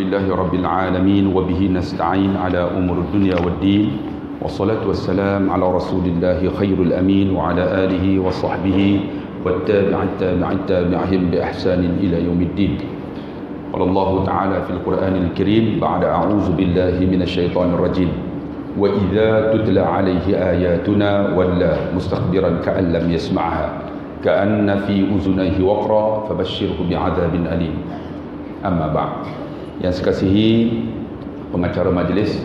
لله رب العالمين وبه نستعين على أمور الدنيا والدين والصلاة والسلام على رسول الله خير الأمين وعلى آله وصحبه والتابعين بإحسان إلى يوم الدين. قال الله تعالى في القرآن الكريم بعد أعوذ بالله من الشيطان الرجيم وإذا تتلى عليه آياتنا ولا مستكبرا كأن لم يسمعها كأن في أذنيه وقرا فبشره بعذاب أليم. Amma ba'd. Yang sekasihi pengacara majlis,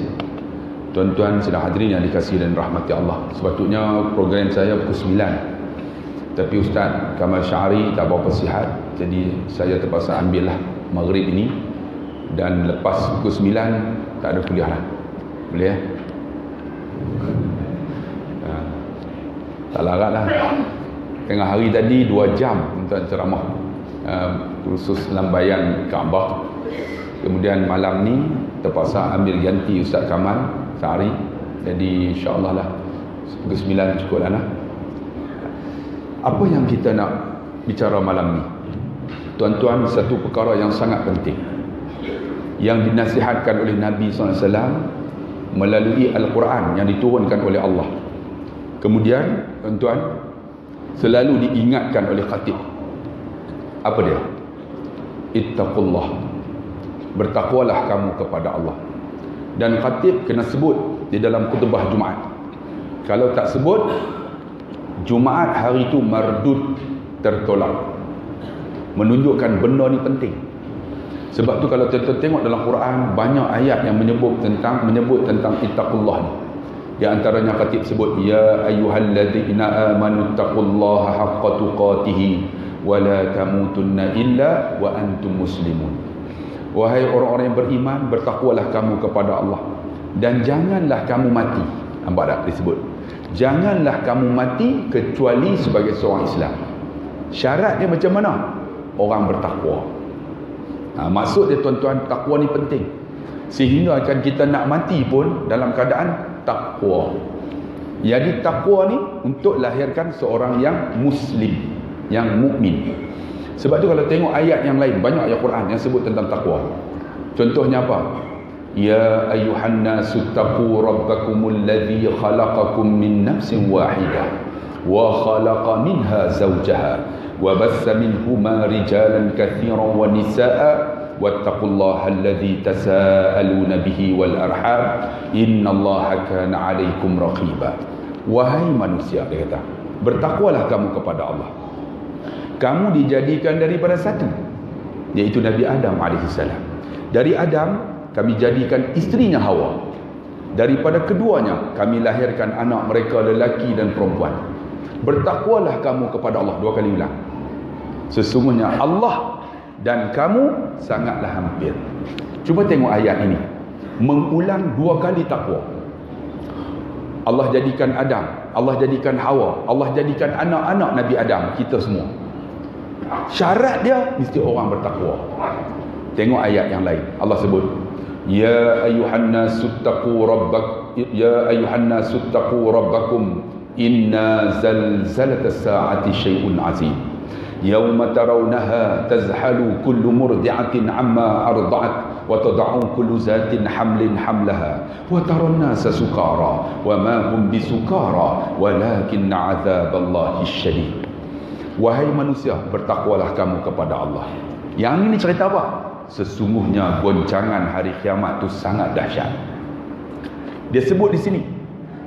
tuan-tuan sedang hadirin yang dikasihi dan rahmati Allah. Sepatutnya program saya pukul 9, tapi Ustaz Kamal Syahri tak berapa sihat, jadi saya terpaksa ambillah maghrib ini, dan lepas pukul 9 tak ada kuliah lah. Boleh ya? Tak larat lah. Tengah hari tadi 2 jam untuk ceramah khusus lambaian Kaabah. Kemudian malam ni terpaksa ambil ganti Ustaz Kamal Syahri. Jadi insya-Allah lah pukul 9 cukup lah. Apa yang kita nak bicara malam ni, tuan-tuan, satu perkara yang sangat penting yang dinasihatkan oleh Nabi SAW melalui Al-Quran yang diturunkan oleh Allah. Kemudian tuan-tuan selalu diingatkan oleh khatib. Apa dia? Ittaqullah, bertakwalah kamu kepada Allah. Dan khatib kena sebut di dalam khutbah Jumaat. Kalau tak sebut, Jumaat hari itu mardud, tertolak. Menunjukkan benda ni penting. Sebab tu kalau tuan-tuan tengok dalam Quran, banyak ayat yang menyebut tentang ittaqullah ni. Di antaranya khatib sebut ya ayyuhalladzina amanu taqullaha haqqa tuqatih wa la tamutunna illa wa antum muslimun. Wahai orang-orang yang beriman, bertakwalah kamu kepada Allah dan janganlah kamu mati. Nampak tak disebut? Janganlah kamu mati kecuali sebagai seorang Islam. Syarat dia macam mana? Orang bertakwa. Maksud dia tuan-tuan, takwa ni penting. Sehingga akan kita nak mati pun dalam keadaan takwa. Jadi takwa ni untuk lahirkan seorang yang muslim, yang mukmin. Sebab tu kalau tengok ayat yang lain, banyak ayat Quran yang sebut tentang takwa. Contohnya apa? Ya ayyuhan nasu taqu rabbakumul ladzi khalaqakum min nafsin wahidah wa khalaqa minha zawjaha wa bassa minhuma rijalan katsiran wa nisaa wattaqullaha alladzi tasaaluna bihi wal arham innallaha kana 'alaikum raqiba. Wahai manusia, dia kata, bertakwalah kamu kepada Allah. Kamu dijadikan daripada satu, iaitu Nabi Adam alaihissalam. Dari Adam kami jadikan isterinya Hawa. Daripada keduanya kami lahirkan anak mereka lelaki dan perempuan. Bertakwalah kamu kepada Allah. 2 kali ulang. Sesungguhnya Allah dan kamu sangatlah hampir. Cuba tengok ayat ini, mengulang 2 kali takwa. Allah jadikan Adam, Allah jadikan Hawa, Allah jadikan anak-anak Nabi Adam, kita semua. Syarat dia mesti orang bertakwa. Tengok ayat yang lain, Allah sebut ya ayyuhan nasu taqu rabbakum inna zalzalatas saati syai'un azim yauma tarawnaha tazhalu kullu murdi'atin amma arda'at wa tad'u kullu zatin hamlin hamlaha wa taran nasa sukara wa ma hum bisukara walakinna 'adzaballahi syadid. Wahai manusia, bertakwalah kamu kepada Allah. Yang ini cerita apa? Sesungguhnya goncangan hari kiamat tu sangat dahsyat. Dia sebut di sini.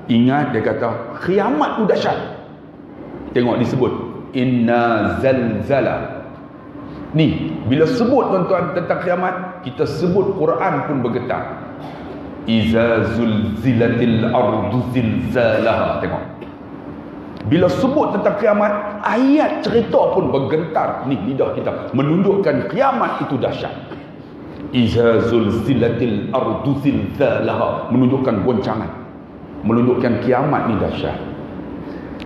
Ingat, dia kata kiamat tu dahsyat. Tengok disebut inna zalzala. Ni bila sebut tuan-tuan tentang kiamat, kita sebut Quran pun bergetar. Iza zulzilatil ardu zilzalaha. Tengok, bila sebut tentang kiamat, ayat cerita pun bergentar. Ni lidah kita menunjukkan kiamat itu dahsyat. Iza zulzilatil ardu zilzalaha, menunjukkan goncangan, menunjukkan kiamat ni dahsyat.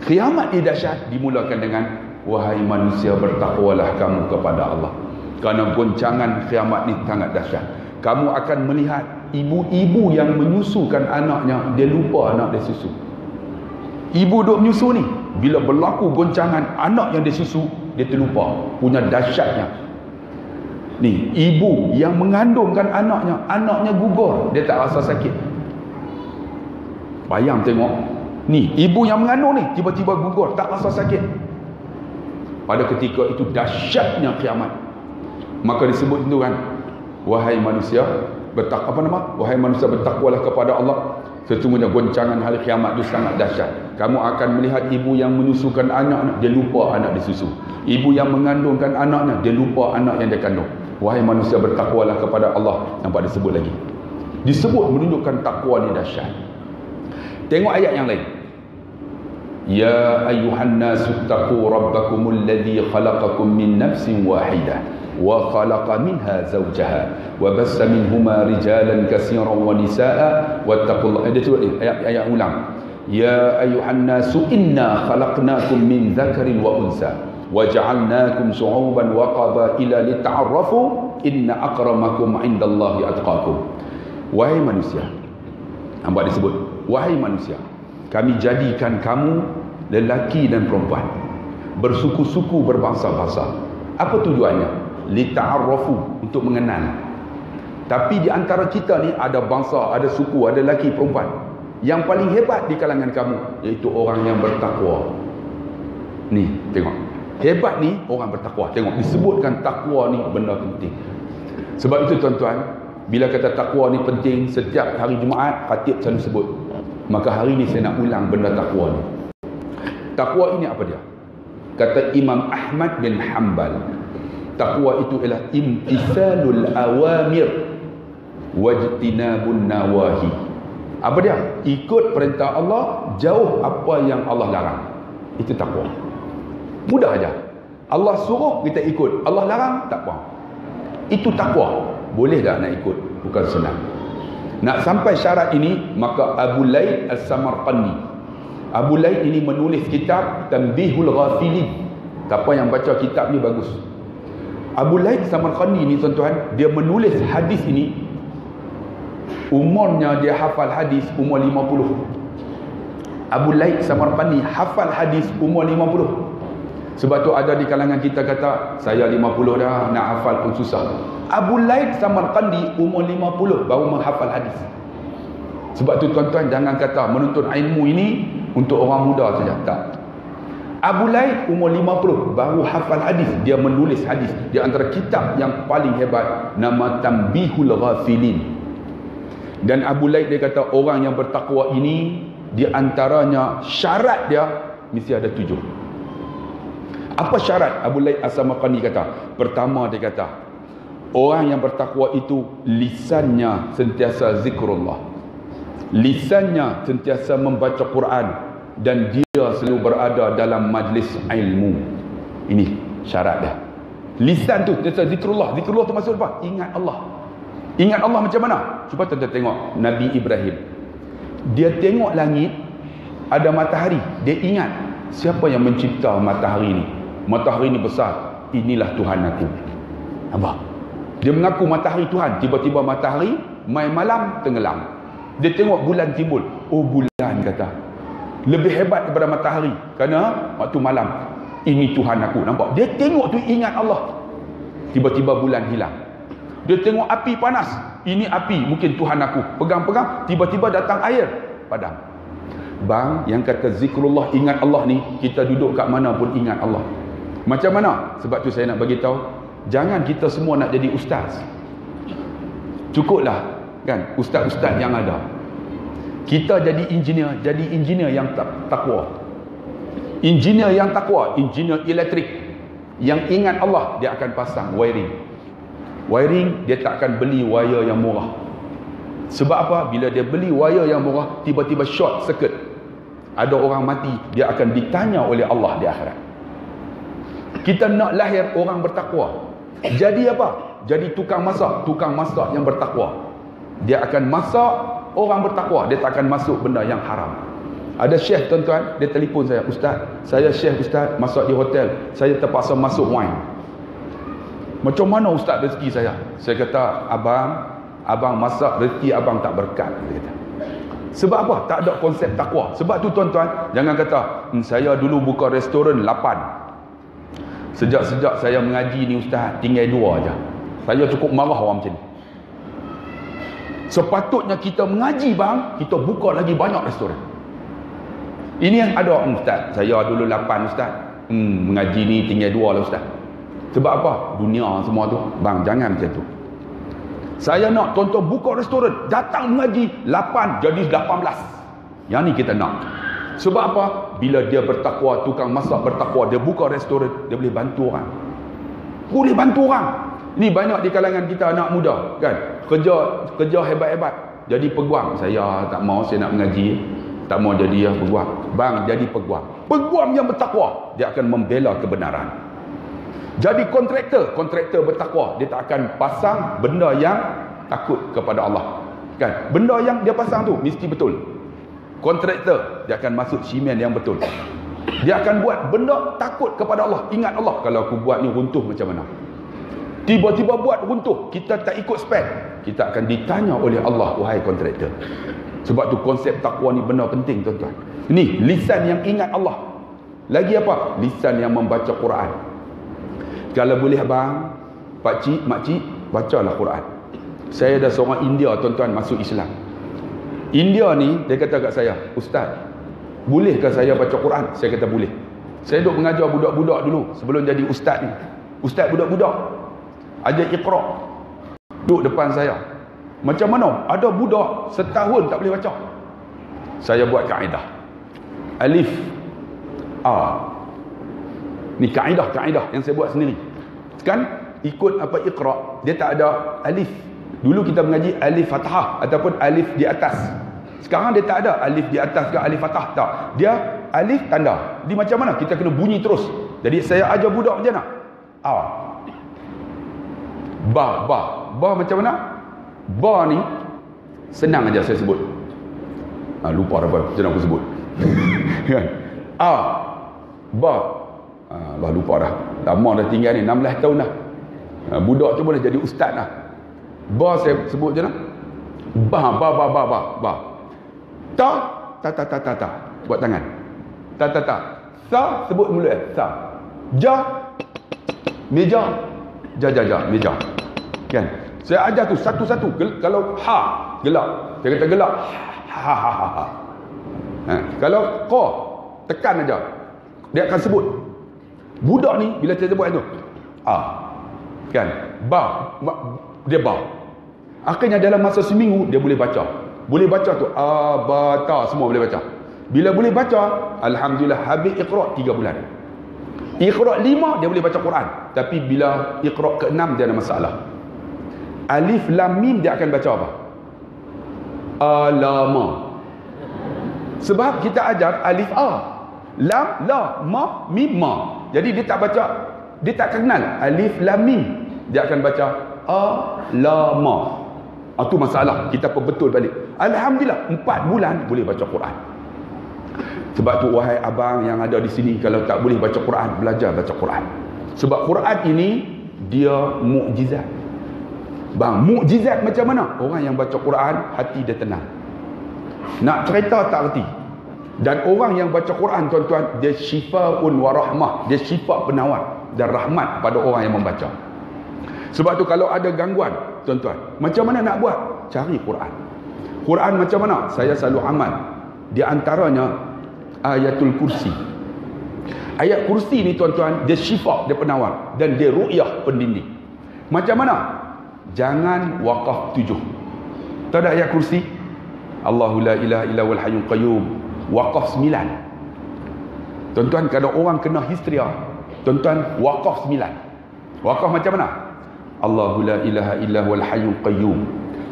Kiamat ni dahsyat dimulakan dengan wahai manusia, bertakwalah kamu kepada Allah. Kerana goncangan kiamat ni sangat dahsyat. Kamu akan melihat ibu-ibu yang menyusukan anaknya, dia lupa anak dia susu. Ibu duk menyusu ni, bila berlaku goncangan anak yang dia susu, dia terlupa punya dahsyatnya. Ni, ibu yang mengandungkan anaknya gugur, dia tak rasa sakit. Bayang tengok, ni, ibu yang mengandung ni, tiba-tiba gugur, tak rasa sakit. Pada ketika itu dahsyatnya kiamat. Maka disebut itu kan, wahai manusia, wahai manusia, bertakwalah kepada Allah. Sesungguhnya goncangan hari kiamat itu sangat dahsyat. Kamu akan melihat ibu yang menyusukan anak, dia lupa anak disusu. Ibu yang mengandungkan anaknya, dia lupa anak yang dia kandung. Wahai manusia, bertakwalah kepada Allah. Nampak disebut lagi. Disebut menunjukkan takwa ni dahsyat. Tengok ayat yang lain. Ya ayyuhan nasu taqu rabbakumul ladzi khalaqakum min nafsin wahidah wa khalaqa minha zawjaha wa bassa minhuma rijalan katsiran wa nisaa wattaqullaha. Ayat ulang. Ya ayyuhan nasu inna khalaqnakum min dzakarin wa unsa wa ja'alnakum syu'uban wa qabaila lita'arafu inna akramakum 'indallahi atqakum. Wahai manusia, hamba disebut, wahai manusia, kami jadikan kamu lelaki dan perempuan, bersuku-suku, berbangsa-bangsa. Apa tujuannya? Lita'arafu, untuk mengenal. Tapi di antara kita ni ada bangsa, ada suku, ada lelaki, perempuan. Yang paling hebat di kalangan kamu iaitu orang yang bertakwa. Ni, tengok. Hebat ni orang bertakwa. Tengok, disebutkan takwa ni benda penting. Sebab itu tuan-tuan, bila kata takwa ni penting, setiap hari Jumaat khatib selalu sebut. Maka hari ni saya nak ulang benda takwa ni. Takwa ini apa dia? Kata Imam Ahmad bin Hanbal, takwa itu ialah imtithalul awamir wajtinabun nawahi. Apa dia? Ikut perintah Allah, jauh apa yang Allah larang. Itu takwa. Mudah aja. Allah suruh kita ikut, Allah larang tak apa. Itu takwa. Boleh tak nak ikut? Bukan senang. Nak sampai syarat ini, maka Abu Laid As-Samarqandi, Abu Laid ini menulis kitab Tanbihul Ghafilin. Siapa yang baca kitab ni bagus. Abu Laid Samarqandi ni tuan-tuan, dia menulis hadis ini, umurnya dia hafal hadis umur 50. Abu Laid Samarqandi hafal hadis umur 50. Sebab tu ada di kalangan kita kata, saya 50 dah, nak hafal pun susah. Abu Laid Samarqandi umur 50 baru menghafal hadis. Sebab tu tuan-tuan, jangan kata menuntut ilmu ini untuk orang muda saja. Tak. Abu Laid umur 50 baru hafal hadis. Dia menulis hadis. Di antara kitab yang paling hebat, nama Tanbihul Ghafilin. Dan Abu Laid dia kata, orang yang bertakwa ini, di antaranya syarat dia mesti ada 7. Apa syarat? Abu Laid As-Samarqandi kata, pertama dia kata, orang yang bertakwa itu lisannya sentiasa zikrullah, lisannya sentiasa membaca Quran, dan dia selalu berada dalam majlis ilmu. Ini syarat dia. Lisan tu sentiasa zikrullah. Zikrullah tu maksud apa? Ingat Allah. Ingat Allah macam mana? Cuba tuan-tuan tengok Nabi Ibrahim. Dia tengok langit, ada matahari, dia ingat siapa yang mencipta matahari ni. Matahari ni besar, inilah Tuhan aku. Nampak? Dia mengaku matahari Tuhan. Tiba-tiba matahari main malam tenggelam. Dia tengok bulan timbul. Oh, bulan kata, lebih hebat daripada matahari, kerana waktu malam ini Tuhan aku. Nampak? Dia tengok tu ingat Allah. Tiba-tiba bulan hilang. Dia tengok api panas, ini api, mungkin Tuhan aku. Pegang-pegang, tiba-tiba datang air, padam. Bang, yang kata zikrullah, ingat Allah ni, kita duduk kat mana pun ingat Allah. Macam mana? Sebab tu saya nak bagi tahu, jangan kita semua nak jadi ustaz. Cukuplah kan ustaz-ustaz yang ada. Kita jadi engineer yang takwa. Engineer yang takwa, engineer elektrik yang ingat Allah, dia akan pasang wiring. Wiring, dia tak akan beli wire yang murah. Sebab apa? Bila dia beli wire yang murah, tiba-tiba short circuit, ada orang mati, dia akan ditanya oleh Allah di akhirat. Kita nak lahir orang bertakwa. Jadi apa? Jadi tukang masak yang bertakwa. Dia akan masak orang bertakwa, dia tak akan masuk benda yang haram. Ada syekh tuan-tuan, dia telefon saya, ustaz, saya syekh ustaz, masak di hotel, saya terpaksa masuk wine. Macam mana ustaz rezeki saya? Saya kata, abang masak, rezeki abang tak berkat. Dia kata. Sebab apa? Tak ada konsep takwa. Sebab tu tuan-tuan, jangan kata, saya dulu buka restoran 8. Sejak saya mengaji ni ustaz, tinggal 2 aja. Saya cukup marah orang macam ni. Sepatutnya kita mengaji bang, kita buka lagi banyak restoran. Ini yang ada, ustaz, saya dulu 8 ustaz. Mengaji ni tinggal 2 lah ustaz. Sebab apa? Dunia semua tu. Bang, jangan macam tu. Saya nak tuan-tuan buka restoran, datang mengaji 8 jadi 18. Yang ni kita nak. Sebab apa? Bila dia bertakwa, tukang masak bertakwa, dia buka restoran, dia boleh bantu orang. Boleh bantu orang. Ni banyak di kalangan kita anak muda kan, kerja hebat-hebat, jadi peguam. Saya tak mau, saya nak mengaji, tak mau jadi peguam. Bang, jadi peguam. Peguam yang bertakwa, dia akan membela kebenaran. Jadi kontraktor bertakwa, dia tak akan pasang benda yang takut kepada Allah kan. Benda yang dia pasang tu mesti betul. Kontraktor, dia akan masuk simen yang betul. Dia akan buat benda takut kepada Allah. Ingat Allah, kalau aku buat ni runtuh macam mana. Tiba-tiba buat runtuh, kita tak ikut spek, kita akan ditanya oleh Allah, wahai kontraktor. Sebab tu konsep takwa ni benda penting tuan-tuan. Ni lisan yang ingat Allah. Lagi apa? Lisan yang membaca Quran. Kalau boleh bang, pakcik, makcik, bacalah Quran. Saya ada seorang India tuan-tuan masuk Islam. India ni dia kata kat saya, ustaz, bolehkah saya baca Quran? Saya kata boleh. Saya duduk mengajar budak-budak dulu sebelum jadi ustaz ni. Ustaz budak-budak ajar Iqra, duduk depan saya. Macam mana ada budak setahun tak boleh baca? Saya buat kaedah alif a. Ni kaedah yang saya buat sendiri kan, ikut apa Iqra, dia tak ada alif. Dulu kita mengaji alif fathah ataupun alif di atas. Sekarang dia tak ada alif di atas ke alif fathah, tak. Dia alif tanda. Di macam mana? Kita kena bunyi terus. Jadi saya ajar budak macam mana? A. Ba macam mana? Ba ni senang aja saya sebut. Lupa dah macam mana aku sebut. Kan? A. Ba. Lah lupa dah. Lama dah tinggal ni, 16 tahun dah. Budak tu boleh jadi ustaz dah. Ba saya sebut je lah. Ba. Ta. Buat tangan. Ta. Sa sebut mulut. Sa. Ja. Meja. Ja. Meja. Kan? Saya ajar tu satu-satu. Kalau ha, gelak. Saya kata gelak. Ha. Kalau ko, tekan aja. Dia akan sebut. Budak ni bila saya sebut itu, kan? Ba. Dia ba. Akhirnya dalam masa seminggu dia boleh baca. Boleh baca tu ba ta semua boleh baca. Bila boleh baca, alhamdulillah, habis Iqra 3 bulan. Iqra 5 dia boleh baca Quran. Tapi bila Iqra ke-6 dia ada masalah. Alif lam mim dia akan baca apa? Alama. Sebab kita ajar alif a, lam la, ma mim ma. Jadi dia tak baca, dia tak kenal alif lam mim. Dia akan baca alama. Itu masalah. Kita perbetul balik. Alhamdulillah 4 bulan boleh baca Quran. Sebab tu wahai abang yang ada di sini, kalau tak boleh baca Quran, belajar baca Quran. Sebab Quran ini dia mukjizat. Bang, mukjizat macam mana? Orang yang baca Quran hati dia tenang. Nak cerita tak reti. Dan orang yang baca Quran tuan-tuan, dia syifaun wa rahmah, dia syifa penawar dan rahmat pada orang yang membaca. Sebab tu kalau ada gangguan tuan-tuan, macam mana nak buat? Cari Quran. Quran macam mana? Saya selalu amal. Di antaranya ayatul kursi. Ayat kursi ni tuan-tuan, dia syifa, dia penawar, dan dia ru'yah pendinding. Macam mana? Jangan wakaf 7. Tahu tak ayat kursi? Allahu la ilaha illa wal hayyul qayyum. Wakaf 9. Tuan-tuan, kalau orang kena histeria, tuan-tuan, wakaf 9. Wakaf macam mana? Allahu la ilaha illa wal hayyul qayyum.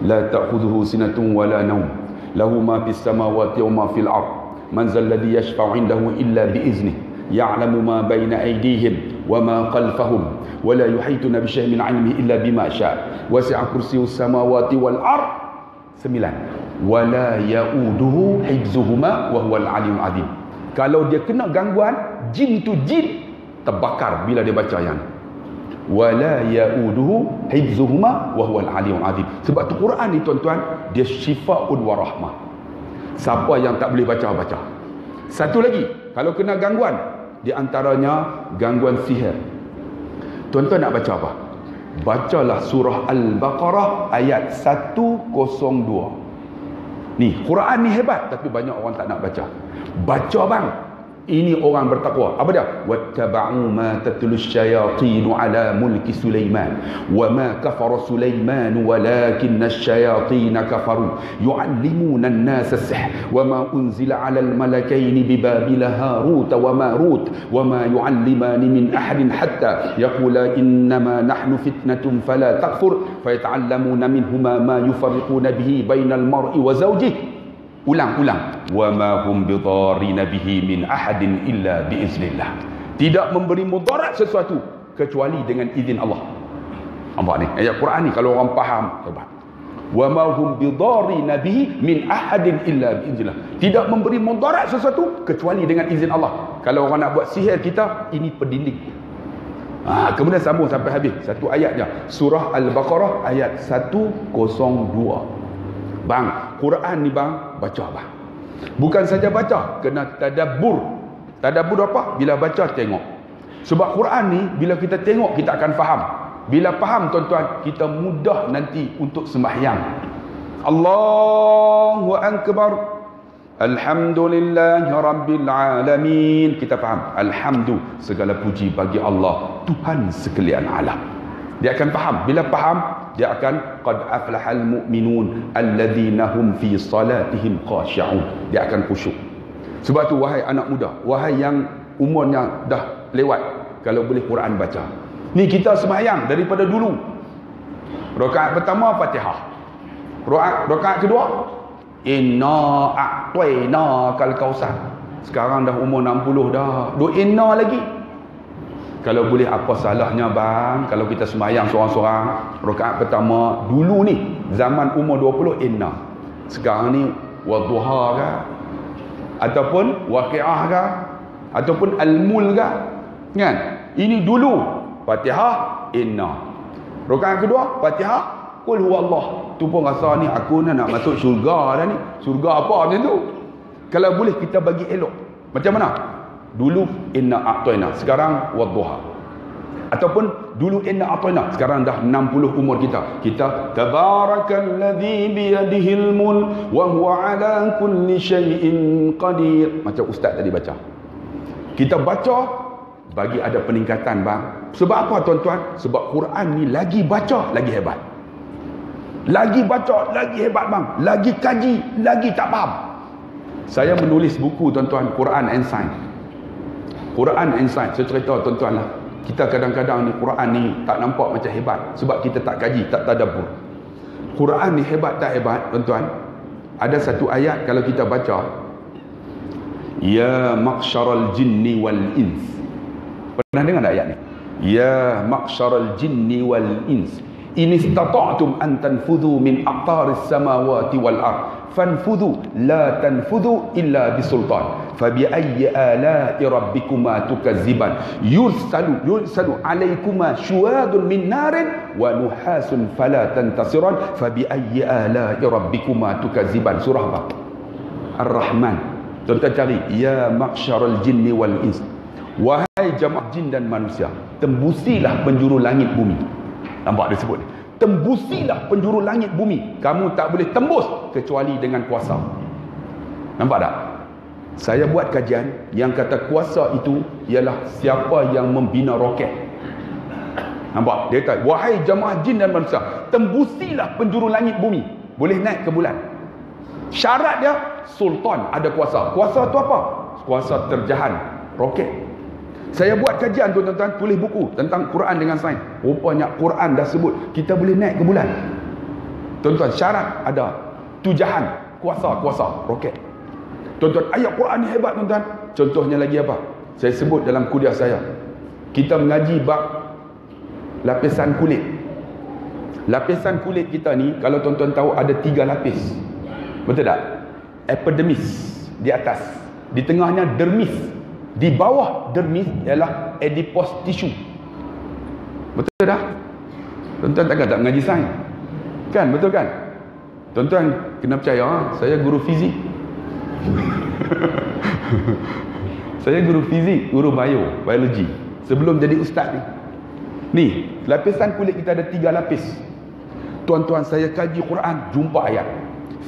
La ta'khudhuhu sinatun wa la nawm. Lahu ma fis samawati wa ma fil ard. Man zal ladzi yashfa'u 'indahu illa bi iznihi. Ya'lamu ma baina aydihim wa ma khalfahum wa la yuhituna bi syai'in min 'ilmihi illa bima syaa. Wasi'a kursiyyus samawati wal ard. 9. Wa la ya'uduhu hifzuhuma wa huwal 'aliyyul 'azim. Kalau dia kena gangguan, jin tu jin terbakar bila dia baca yang wala ya'uduhu hifzuhuma wa huwal 'aliyyul 'azim. Sebab tu Quran ni tuan-tuan, dia syifaun wa rahmah. Siapa yang tak boleh baca, baca. Satu lagi, kalau kena gangguan, di antaranya gangguan sihir. Tuan-tuan nak baca apa? bacalah surah Al-Baqarah ayat 102. Ni, Quran ni hebat tapi banyak orang tak nak baca. Baca bang. Ini orang bertakwa. Apa dia? Wattaba'u ma tatlu asyayatin ala mulki Sulaiman wa ma kafara Sulaiman walakinna asyayatin kafaru yu'allimuna an-nasa as-sihr wa ma unzila 'ala al-malakain bi Babila Harut wa Marut wa ma yu'allimani min ahadin hatta yaqula innama nahnu fitnatun fala takfur fayata'allamuna minhuma ma yufarriquna bihi bainal mar'i wa zawjihi. Ulang. Wa ma hum bidarrina bihi min ahadin illa biiznillah. Tidak memberi mudarat sesuatu kecuali dengan izin Allah. Nampak ni ayat Quran ni, kalau orang faham hebat. Wa ma hum bidarrina bihi min ahadin illa biiznillah. Tidak memberi mudarat sesuatu kecuali dengan izin Allah. Kalau orang nak buat sihir kita, ini pendinding. Kemudian sambung sampai habis satu ayatnya, surah Al-Baqarah ayat 102. Bang, Quran ni bang, baca bang. Bukan saja baca, kena tadabbur. Tadabbur apa? Bila baca, tengok. Sebab Quran ni, bila kita tengok, kita akan faham. Bila faham, tuan-tuan, kita mudah nanti untuk sembahyang. Allahu Akbar. Alhamdulillahi Rabbil Alamin. Kita faham. Alhamdu, segala puji bagi Allah, Tuhan sekalian alam. Dia akan faham. Bila faham, dia akan qad aflahal mu'minun alladzina hum fi salatihim khashi'un. Dia akan khusyuk. Sebab tu wahai anak muda, wahai yang umurnya dah lewat, kalau boleh Quran baca. Ni kita sembahyang daripada dulu. Rakaat pertama Fatihah. Rakaat kedua inna a'tayna kal kausar. Sekarang dah umur 60 dah. Duk inna lagi. Kalau boleh, apa salahnya bang kalau kita sembahyang seorang-seorang rakaat pertama dulu ni, zaman umur 20 inna. Sekarang ni wadduha ke, ataupun waqi'ah ke, ataupun al-mul ke, kan? Ini dulu Fatihah inna. Rakaat kedua Fatihah qul huwallah. Tu pun rasa ni aku nak masuk syurga dah ni. Syurga apa macam tu? Kalau boleh kita bagi elok. Macam mana? Dulu inna a'tayna, sekarang wadduha. Ataupun dulu inna a'tayna, sekarang dah 60 umur kita tabarakalladzi biyadihil mulk wa huwa ala kulli syai'in qadir. Macam ustaz tadi baca. Kita baca bagi ada peningkatan bang. Sebab apa tuan-tuan? Sebab Quran ni lagi baca lagi hebat. Lagi baca lagi hebat bang. Lagi kaji lagi tak faham. Saya menulis buku tuan-tuan, Quran and Science. Quran and Science, saya cerita tuan-tuan lah. Kita kadang-kadang ni Quran ni tak nampak macam hebat sebab kita tak kaji, tak tadabbur. Quran ni hebat tak hebat tuan-tuan? Ada satu ayat kalau kita baca, ya maqsyaral jinni wal ins. Pernah dengar tak ayat ni? Ya maqsyaral jinni wal ins, in istata'tum an tanfudhu min aqtaris samawati wal ard fanfudhu la tanfudhu illa bisultan fabi ayyi ala'i rabbikuma tukazziban yursalu alaykuma syuwadun min narin wa nuhasun fala tantasiran fabi ayyi ala'i rabbikuma tukazziban. Surah apa? Ar-Rahman. Tuan-tuan cari ya maqsyaral jinni wal ins, wahai jamaah jin dan manusia, tembusilah penjuru langit bumi. Nampak dia sebut ni, tembusilah penjuru langit bumi. Kamu tak boleh tembus kecuali dengan kuasa. Nampak tak? Saya buat kajian yang kata kuasa itu ialah siapa yang membina roket. Nampak? Dia kata, wahai jamaah jin dan manusia, tembusilah penjuru langit bumi. Boleh naik ke bulan. Syarat dia, sultan, ada kuasa. Kuasa tu apa? Kuasa terjahan roket. Saya buat kajian tuan-tuan, tulis buku tentang Quran dengan sains. Rupanya Quran dah sebut kita boleh naik ke bulan. Tuan-tuan, syarat ada. Tujahan, kuasa roket. Tuan-tuan, ayat Quran ni hebat tuan-tuan. Contohnya lagi apa? Saya sebut dalam kuliah saya. Kita mengaji bab lapisan kulit. Lapisan kulit kita ni, kalau tuan-tuan tahu ada 3 lapis. Betul tak? Epidermis di atas, di tengahnya dermis, di bawah dermis ialah adipose tissue. Betul dah? Tuan-tuan takkan tak mengaji sains? Kan, betul kan? Tuan-tuan kena percaya, saya guru fizik. Saya guru fizik, guru biologi sebelum jadi ustaz ni. Ni, lapisan kulit kita ada 3 lapis. Tuan-tuan, saya kaji Quran, jumpa ayat.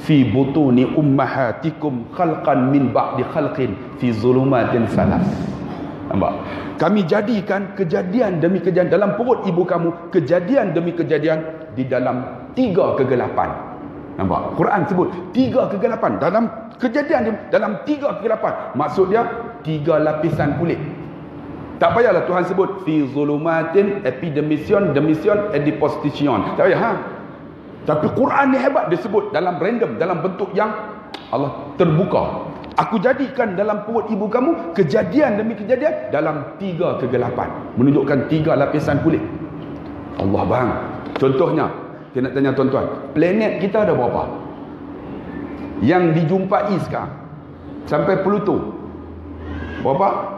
Fi butuni ummahatikum khalqan min ba'di khalqin fi zulumatin salas. Nampak? Kami jadikan kejadian demi kejadian dalam perut ibu kamu, kejadian demi kejadian di dalam 3 kegelapan. Nampak? Quran sebut 3 kegelapan dalam kejadian, dalam 3 kegelapan. Maksud dia 3 lapisan kulit. Tak payahlah Tuhan sebut fi zulumatin epidemission demission edipostation. Tak payah, ha? Tapi Quran ni hebat, dia sebut dalam random, dalam bentuk yang Allah terbuka. Aku jadikan dalam perut ibu kamu kejadian demi kejadian dalam 3 kegelapan, menunjukkan 3 lapisan kulit. Allah bang. Contohnya, saya nak tanya tuan-tuan, planet kita ada berapa? Yang dijumpai sekarang sampai Pluto berapa?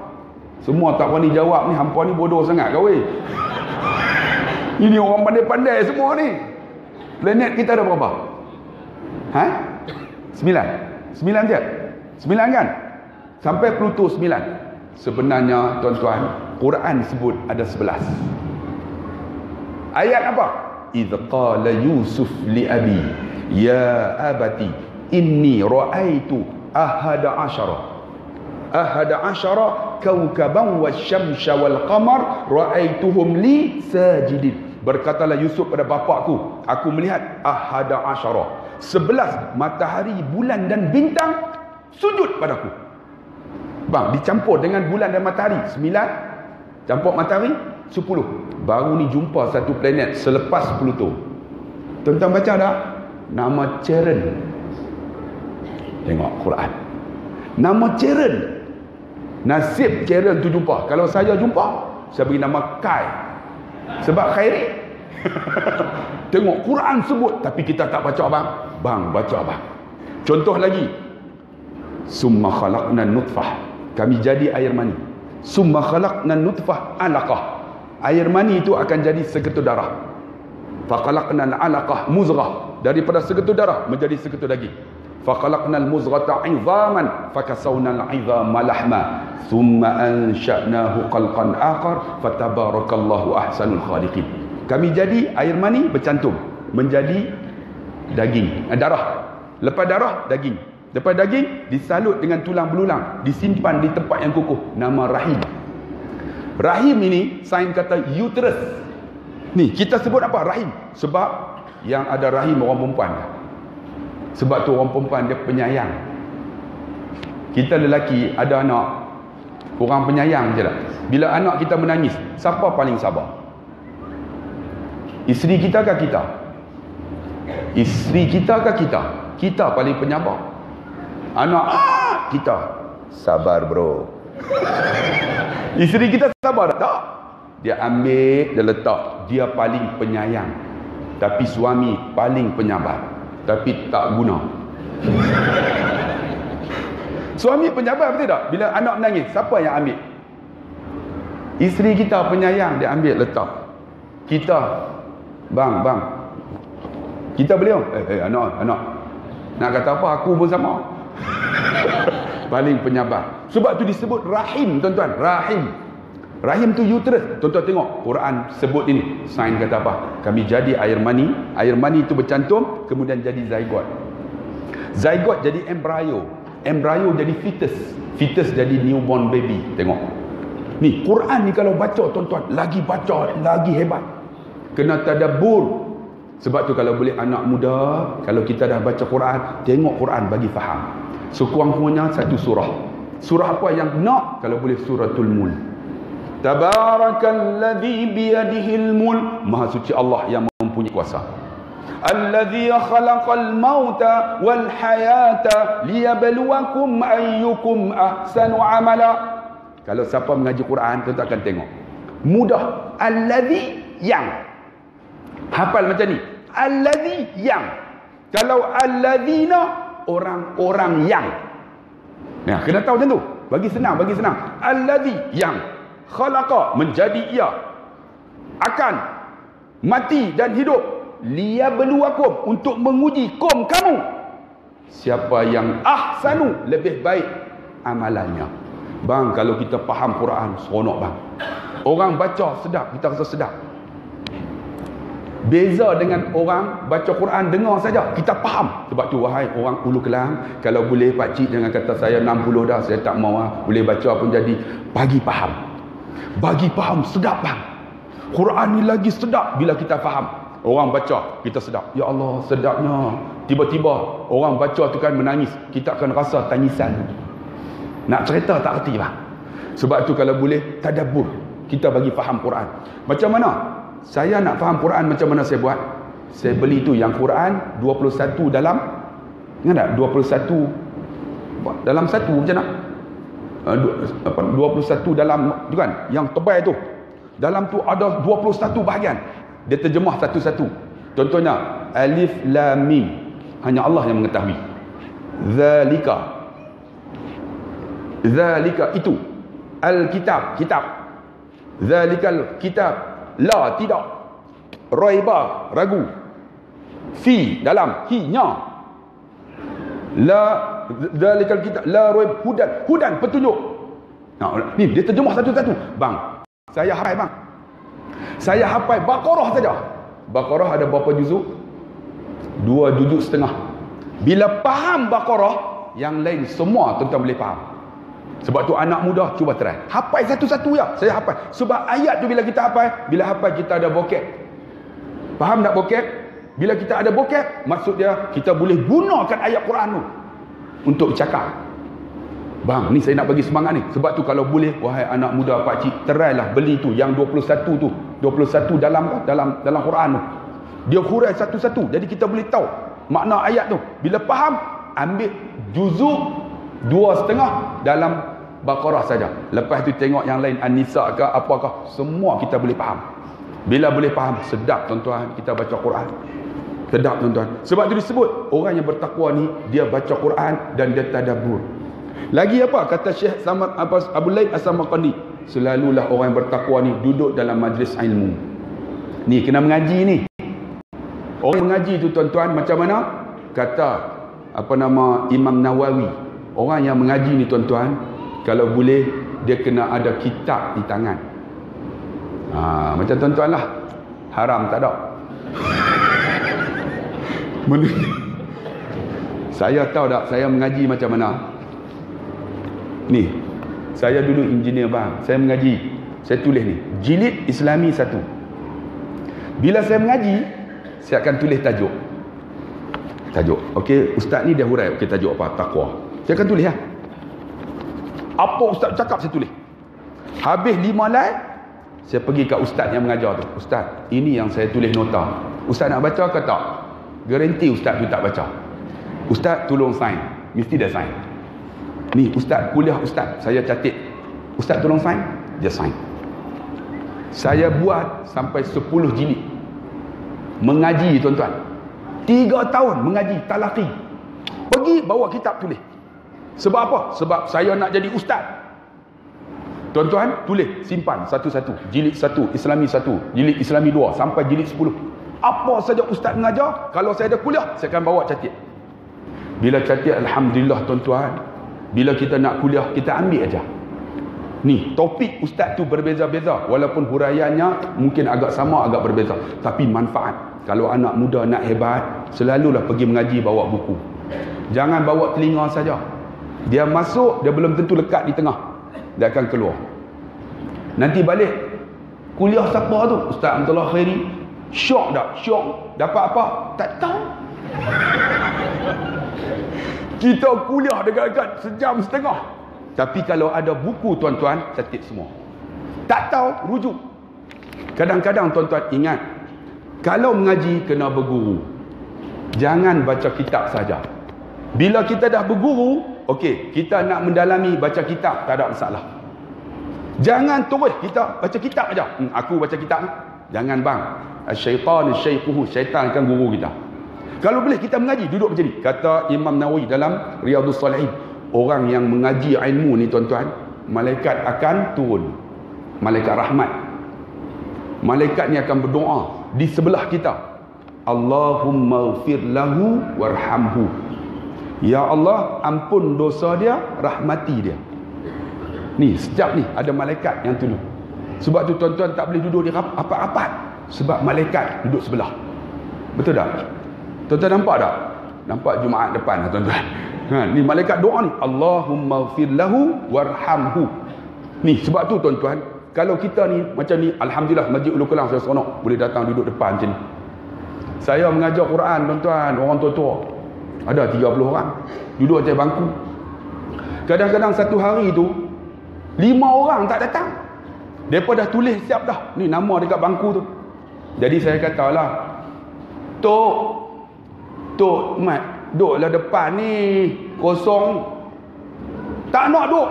Semua tak berani jawab ni. Hampa ni bodoh sangat kau weh. Ini orang pandai-pandai semua ni. Planet kita ada berapa? Ha? 9 je? 9 kan? Sampai Pluto 9. Sebenarnya tuan-tuan, Quran sebut ada 11. Ayat apa? Idh qala Yusuf li abi ya abati inni ra'aitu ahada asyara kawkaban wasyamsa wal qamar ra'aituhum li sajidin. Berkatalah Yusuf pada bapakku, aku melihat ahada asyara, 11 matahari, bulan dan bintang sujud padaku. Bang, dicampur dengan bulan dan matahari 9, campur matahari 10. Baru ni jumpa satu planet selepas Pluto. Tuan-tuan baca tak? Nama Charon. Tengok Quran. Nama Charon. Nasib Charon tu jumpa. Kalau saya jumpa, saya beri nama Kai. Sebab khairi. Tengok Quran sebut, tapi kita tak baca bang. Bang, baca bang. Contoh lagi. Summa khalaqna nutfah. Kami jadi air mani. Summa khalaqna nutfah alaqah. Air mani itu akan jadi seketul darah. Faqalaqna alaqah muzghah. Daripada seketul darah menjadi seketul daging. Faqalaqna al-muzghata 'idhaman fakasawna al-'idhama lahma thumma ansha'nahu khalqan akhar fatabarakallahu ahsanul khaliqin. Kami jadi air mani bercantum menjadi daging, darah. Lepas darah daging. Lepas daging disalut dengan tulang belulang, disimpan di tempat yang kukuh, nama rahim. Rahim ini sains kata uterus. Ni kita sebut apa? Rahim. Sebab yang ada rahim orang perempuan. Sebab tu orang perempuan dia penyayang. Kita lelaki ada anak, kurang penyayang je tak? Bila anak kita menangis, siapa paling sabar? Isteri kita ke kita? Isteri kita ke kita? Kita paling penyabar. Anak kita sabar bro. Isteri kita sabar tak? Dia ambil, dia letak. Dia paling penyayang. Tapi suami paling penyabar. Tapi tak guna. Suami penyabar betul tak? Bila anak menangis, siapa yang ambil? Isteri kita penyayang, dia ambil letak. Kita, bang, kita beliau, anak, nak kata apa, aku pun sama. Paling penyabar. Sebab tu disebut rahim, tuan-tuan. Rahim tu uterus. Tuan-tuan tengok Quran sebut ini. Sains kata apa? Kami jadi air mani. Air mani itu bercantum, kemudian jadi zygote. Zygote jadi embryo. Embryo jadi fetus. Fetus jadi newborn baby. Tengok. Ni Quran ni kalau baca tuan-tuan, lagi baca lagi hebat. Kena tadabbur. Sebab tu kalau boleh anak muda, kalau kita dah baca Quran, tengok Quran bagi faham. Sekurang-kurangnya satu surah. Surah apa yang nak? Kalau boleh suratul Mulk. Tabarakalladzi biyadihil mulk. Maha suci Allah yang mempunyai kuasa. Alladzi khalaqal mauta wal hayata liyabluwakum ayyukum ahsanu amala. Kalau siapa mengaji Quran, kita akan tengok. Mudah. Alladzi yang. Hafal macam ni. Alladzi yang. Kalau alladzina, orang-orang yang. Nah, kena tahu macam tu. Bagi senang. Alladzi yang. Khalaqa, menjadi ia, akan mati dan hidup, liyabluwakum, untuk menguji kamu, siapa yang ahsanu, lebih baik amalannya. Bang, kalau kita faham Quran, seronok bang. Orang baca sedap, kita rasa sedap. Beza dengan orang baca Quran dengar saja, kita faham. Sebab tu wahai orang Ulu Kelang, kalau boleh pak cik jangan kata saya 60 dah, saya tak mau boleh baca pun jadi. Bagi faham. Bagi faham, sedap bang. Quran ni lagi sedap bila kita faham. Orang baca, kita sedap. Ya Allah, sedapnya. Tiba-tiba orang baca tu kan menangis, kita akan rasa tangisan. Nak cerita tak erti bang. Sebab tu kalau boleh tadabbur, kita bagi faham Quran. Macam mana? Saya nak faham Quran, macam mana saya buat? Saya beli tu yang Quran 21 dalam, ingat tak? 21 dalam satu macam mana? 21 dalam tu kan, yang tebal tu. Dalam tu ada 21 bahagian. Dia terjemah satu-satu. Contohnya alif lam mim, hanya Allah yang mengetahui. Zalika itu. Al-kitab, kitab. Zalikal kitab. La, tidak. Raiba, ragu. Fi, dalam. Hi, nya. La, zalikal kitab. La, raib, hudan. Hudan, petunjuk. Nah, ni, dia terjemah satu-satu. Bang, saya hafal bang. Saya hafal Baqarah saja. Baqarah ada berapa juzuk? 2 juzuk setengah. Bila faham Baqarah, yang lain semua tuan-tuan boleh faham. Sebab tu anak muda cuba try. Hafal satu-satu ya. Saya hafal. Sebab ayat tu bila kita hafal, bila hafal kita ada vocab. Faham tak vocab? Bila kita ada vocab, maksud dia kita boleh gunakan ayat Quran tu untuk cakap. Bang, ni saya nak bagi semangat ni. Sebab tu kalau boleh, wahai anak muda pak cik, try lah beli tu yang 21 tu. 21 dalam Quran tu. Dia hurai satu-satu. Jadi kita boleh tahu makna ayat tu. Bila faham, ambil juzuk 2,5 dalam Baqarah saja. Lepas tu tengok yang lain, An-Nisa ke apakah, semua kita boleh faham. Bila boleh faham, sedap tuan-tuan kita baca Quran. Sedap tuan-tuan. Sebab tu disebut orang yang bertakwa ni, dia baca Quran dan dia tadabbur. Lagi apa kata Syekh Samad Abu Laid As-Samarqandi? Selalulah orang yang bertakwa ni duduk dalam majlis ilmu. Ni kena mengaji ni. Orang mengaji tu tuan-tuan macam mana? Kata Imam Nawawi, orang yang mengaji ni tuan-tuan, kalau boleh dia kena ada kitab di tangan. Macam tuan-tuan lah. Haram tak ada. Saya tahu tak saya mengaji macam mana? Ni, saya dulu engineer bang. Saya mengaji. Saya tulis ni, jilid Islami 1. Bila saya mengaji, saya akan tulis tajuk. Okey, ustaz ni dia hurai. Okey, tajuk apa? Takwa. Saya akan tulis lah. Apa ustaz cakap saya tulis. Habis 5 line, saya pergi kat ustaz yang mengajar tu. Ustaz, ini yang saya tulis nota. Ustaz nak baca ke tak? Garanti ustaz tu tak baca. Ustaz tolong sign. Mesti dia sign. Ni ustaz, kuliah ustaz, saya catat. Ustaz tolong sign. Dia sign. Saya buat sampai 10 jilid. Mengaji tuan-tuan. 3 tahun mengaji talaqi. Pergi bawa kitab tulis. Sebab apa? Sebab saya nak jadi ustaz. Tuan-tuan, tulis, simpan satu-satu. Jilid 1, Islami 1, jilid Islami 2 sampai jilid 10. Apa saja ustaz mengajar, kalau saya ada kuliah, saya akan bawa catat. Bila catat, alhamdulillah tuan-tuan, bila kita nak kuliah, kita ambil aja. Ni, topik ustaz tu berbeza-beza, walaupun huraiannya mungkin agak sama, agak berbeza, tapi manfaat. Kalau anak muda nak hebat, selalulah pergi mengaji bawa buku. Jangan bawa telinga saja. Dia masuk, dia belum tentu lekat di tengah. Dia akan keluar. Nanti balik, kuliah siapa tu? Ustaz Abdullah Khairi. Syok tak? Syok. Dapat apa? Tak tahu. Kita kuliah dekat-dekat sejam setengah. Tapi kalau ada buku tuan-tuan, catat semua. Tak tahu, rujuk. Kadang-kadang tuan-tuan ingat, kalau mengaji kena berguru. Jangan baca kitab saja. Bila kita dah berguru, okey, kita nak mendalami baca kitab, tak ada masalah. Jangan terus kita baca kitab aja. Aku baca kitab. Jangan bang. Syaitan syaikuhu, syaitan kan guru kita. Kalau boleh kita mengaji, duduk macam ni. Kata Imam Nawawi dalam Riyadhus Salihin, orang yang mengaji ilmu ni tuan-tuan, malaikat akan turun. Malaikat rahmat. Malaikat ni akan berdoa di sebelah kita. Allahumma ighfir lahu warhamhu. Ya Allah, ampun dosa dia, rahmati dia. Ni, sejak ni ada malaikat yang tolong. Sebab tu tuan-tuan tak boleh duduk di rapat-rapat. Sebab malaikat duduk sebelah. Betul tak? Tuan-tuan nampak tak? Nampak Jumaat depan tuan-tuan. Ni malaikat doa ni, Allahumma ighfir lahu warhamhu. Ni sebab tu tuan-tuan, kalau kita ni macam ni, alhamdulillah Masjid Ulul Kelang saya seronok boleh datang duduk depan macam ni. Saya mengajar Quran tuan-tuan, orang tua-tua. Ada 30 orang duduk atas bangku. Kadang-kadang satu hari tu 5 orang tak datang. Depa dah tulis siap dah ni nama dekat bangku tu. Jadi saya katalah, Tok Mat, duduklah depan ni kosong. Tak nak duduk.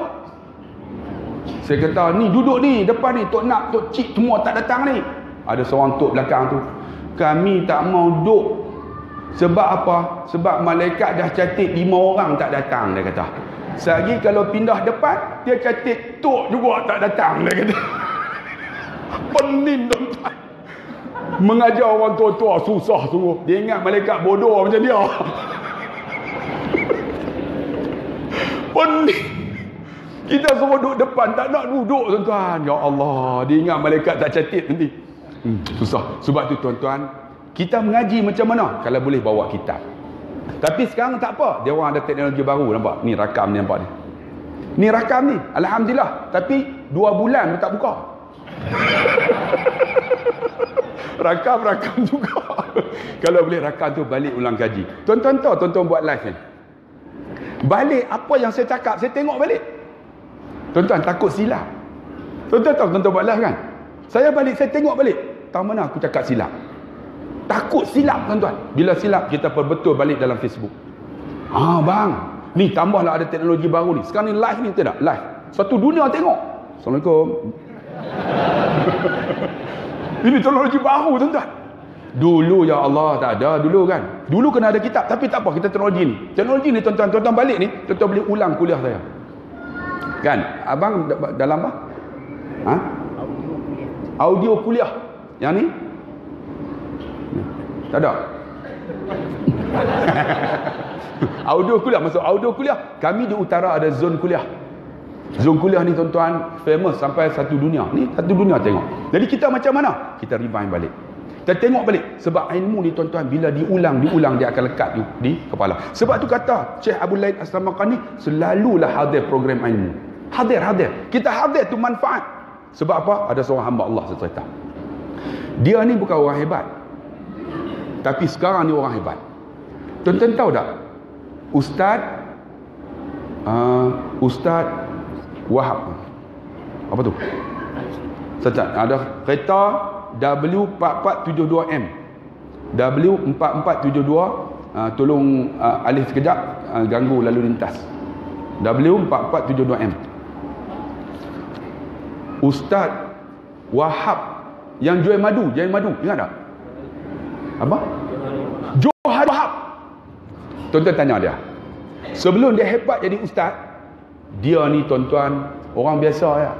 Saya kata, ni duduk ni depan ni, Tok Nak, Tok Cik semua tak datang ni. Ada seorang tok belakang tu, kami tak mau duduk. Sebab apa? Sebab malaikat dah catat 5 orang tak datang, dia kata. Selagi kalau pindah depan, dia catat tok juga tak datang, dia kata. Pening tuan-tuan. Mengajar orang tua-tua susah sungguh. Dia ingat malaikat bodoh macam dia. Pening. Kita suruh duduk depan, tak nak duduk tuan-tuan. Ya Allah, dia ingat malaikat tak catat nanti. Susah. Sebab tu tuan-tuan, kita mengaji macam mana? Kalau boleh bawa kitab. Tapi sekarang tak apa. Dia orang ada teknologi baru, nampak? Ni rakam ni, nampak ni. Ni rakam ni, alhamdulillah. Tapi 2 bulan tak buka. Rakam juga. Kalau boleh rakam tu balik ulang kaji. Tuan-tuan tahu, tuan-tuan buat live ni. Balik apa yang saya cakap, saya tengok balik. Tuan-tuan takut silap. Tuan-tuan tahu, tuan-tuan buat live kan? Saya balik, saya tengok balik. Tahu mana aku cakap silap? Takut silap tuan-tuan. Bila silap, kita perbetul balik dalam Facebook. Bang, ni tambahlah ada teknologi baru ni. Sekarang ni live ni tidak? Live. Satu dunia tengok. Assalamualaikum. Ini teknologi baru tuan-tuan. Dulu ya Allah tak ada dulu kan. Dulu kena ada kitab, tapi tak apa, kita teknologi ni. Teknologi ni tuan-tuan balik ni, tuan-tuan boleh ulang kuliah saya. Kan? Abang dalam apa? Audio kuliah. Yang ni? Tak ada. Audio kuliah, masuk audio kuliah. Kami di utara ada zon kuliah. Zon kuliah ni tuan-tuan famous sampai satu dunia. Ni satu dunia tengok. Jadi kita macam mana? Kita rewind balik. Kita tengok balik. Sebab ilmu ni tuan-tuan bila diulang dia akan lekat di kepala. Sebab tu kata Syekh Abu Laid As-Samarqandi selalulah hadir program ilmu. Hadir. Kita hadir tu manfaat. Sebab apa? Ada seorang hamba Allah cerita. Dia ni bukan orang hebat. Tapi sekarang ni orang hebat. Tuan-tuan tahu tak? Ustaz Wahab. Apa tu? Cacat. Ada kereta W4472M. W4472 tolong alih sekejap, ganggu lalu lintas. W4472M. Ustaz Wahab yang jual madu, ingat tak? Apa? Johar Wahab. Tuan-tuan tanya dia. Sebelum dia hebat jadi ustaz, dia ni tuan-tuan orang biasa ya.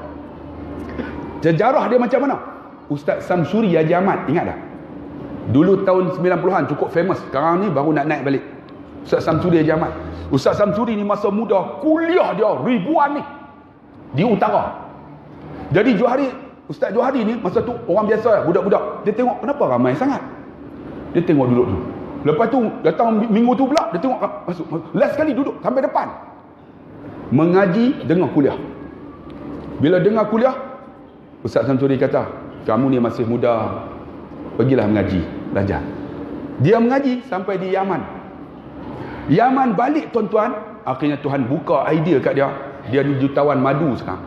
Sejarah dia macam mana? Ustaz Samsuri Haji Ahmad, ingat tak? Dulu tahun 90-an cukup famous. Sekarang ni baru nak naik balik. Ustaz Samsuri Haji Ahmad. Ustaz Samsuri ni masa muda kuliah dia ribuan ni di utara. Jadi Ustaz Johari ni masa tu orang biasa ya, budak-budak. Dia tengok kenapa ramai sangat. Dia tengok duduk tu. Lepas tu datang minggu tu pula dia tengok masuk. Last sekali duduk sampai depan. Mengaji dengar kuliah. Bila dengar kuliah, Ustaz Samsuri kata, kamu ni masih muda, pergilah mengaji, belajar. Dia mengaji sampai di Yaman. Yaman balik tuan-tuan, akhirnya Tuhan buka idea kat dia. Dia ni jutawan madu sekarang.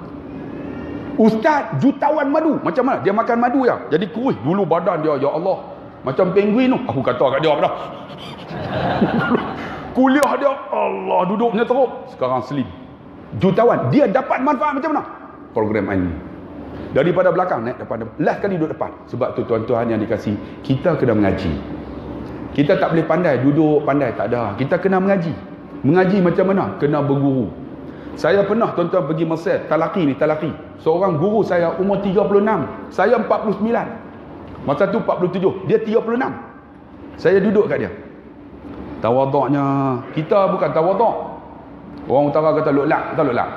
Ustaz jutawan madu. Macam mana? Dia makan madu ya. Jadi kurus. Dulu badan dia, ya Allah, macam penguin tu. Aku kata kat dia apa dah. Kuliah dia, Allah, duduknya teruk. Sekarang slim. Jutawan. Dia dapat manfaat macam mana? Program ilmu. Daripada belakang naik depan. Last kali duduk depan. Sebab tu tuan-tuan yang dikasih, kita kena mengaji. Kita tak boleh pandai, duduk pandai, tak ada. Kita kena mengaji. Mengaji macam mana? Kena berguru. Saya pernah tuan-tuan pergi Mesir, talaki. Seorang guru saya umur 36. Saya 49. Masa tu 47. Dia 36. Saya duduk kat dia. Tawaduknya. Kita bukan tawaduk. Orang utara kata loklak. Kita loklak.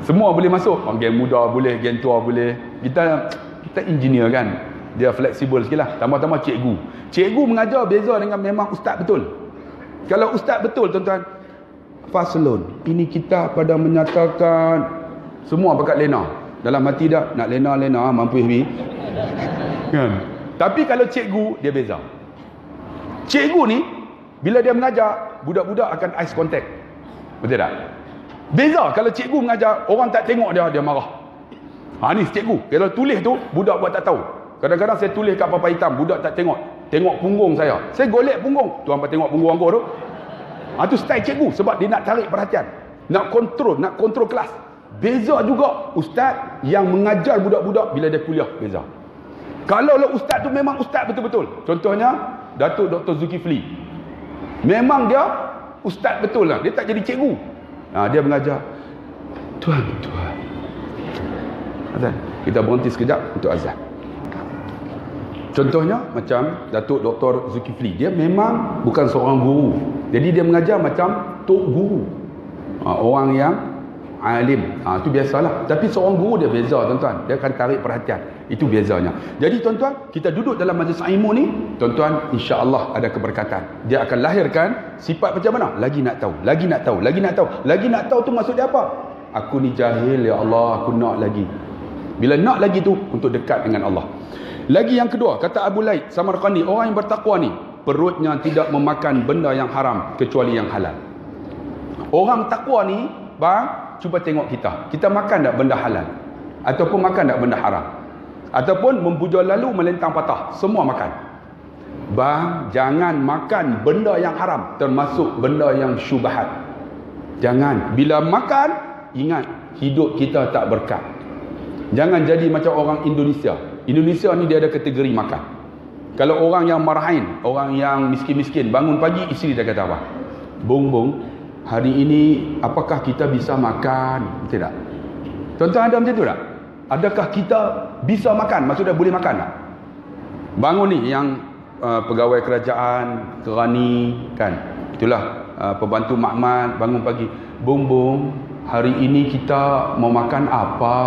Semua boleh masuk. Geng muda boleh, geng tua boleh. Kita engineer kan. Dia fleksibel sikit lah. Tambah-tambah cikgu. Cikgu mengajar beza dengan memang ustaz betul. Kalau ustaz betul tuan-tuan, faslun, ini kita pada menyatakan, semua pakat lena. Dalam hati dah, nak lena-lena, mampu habis. Kan? Tapi kalau cikgu, dia beza. Cikgu ni, bila dia mengajar, budak-budak akan eye contact. Betul tak? Beza kalau cikgu mengajar, orang tak tengok dia, dia marah. Ni cikgu. Kalau tulis tu, budak buat tak tahu. Kadang-kadang saya tulis kat papan hitam, budak tak tengok. Tengok punggung saya. Saya golek punggung. Tuan apa tengok punggung aku tu? Tu style cikgu. Sebab dia nak tarik perhatian. Nak kontrol kelas. Beza juga ustaz yang mengajar budak-budak bila dia kuliah. Beza. Kalau ustaz tu memang ustaz betul-betul. Contohnya, Datuk Dr. Zulkifli. Memang dia ustaz betul lah. Dia tak jadi cikgu. Dia mengajar. Tuan. Azan. Kita berhenti sekejap untuk azan. Contohnya macam Datuk Dr. Zulkifli. Dia memang bukan seorang guru. Jadi dia mengajar macam tok guru. Orang yang alim. Itu biasalah. Tapi seorang guru dia beza tuan-tuan. Dia akan tarik perhatian. Itu bezanya. Jadi tuan-tuan, kita duduk dalam majlis ilmu ni, tuan-tuan, insya-Allah ada keberkatan. Dia akan lahirkan sifat macam mana? Lagi nak tahu. Lagi nak tahu tu maksud dia apa? Aku ni jahil ya Allah, aku nak lagi. Bila nak lagi tu untuk dekat dengan Allah. Lagi yang kedua, kata Abu Laid Samarqandi, orang yang bertakwa ni perutnya tidak memakan benda yang haram kecuali yang halal. Orang takwa ni, bang, cuba tengok kita. Kita makan tak benda halal? Ataupun makan tak benda haram? Ataupun membujur lalu melentang patah, semua makan. Bang, jangan makan benda yang haram, termasuk benda yang syubhat. Jangan. Bila makan, ingat hidup kita tak berkat. Jangan jadi macam orang Indonesia. Indonesia ni dia ada kategori makan. Kalau orang yang marahin, orang yang miskin-miskin, bangun pagi, isteri dia kata apa? Bung, hari ini apakah kita bisa makan? Betul tak? Tuan-tuan ada macam tu tak? Adakah kita bisa makan? Maksudnya boleh makan tak? Bangun ni yang pegawai kerajaan, kerani kan? Itulah pembantu makmat bangun pagi. Bung, hari ini kita mau makan apa?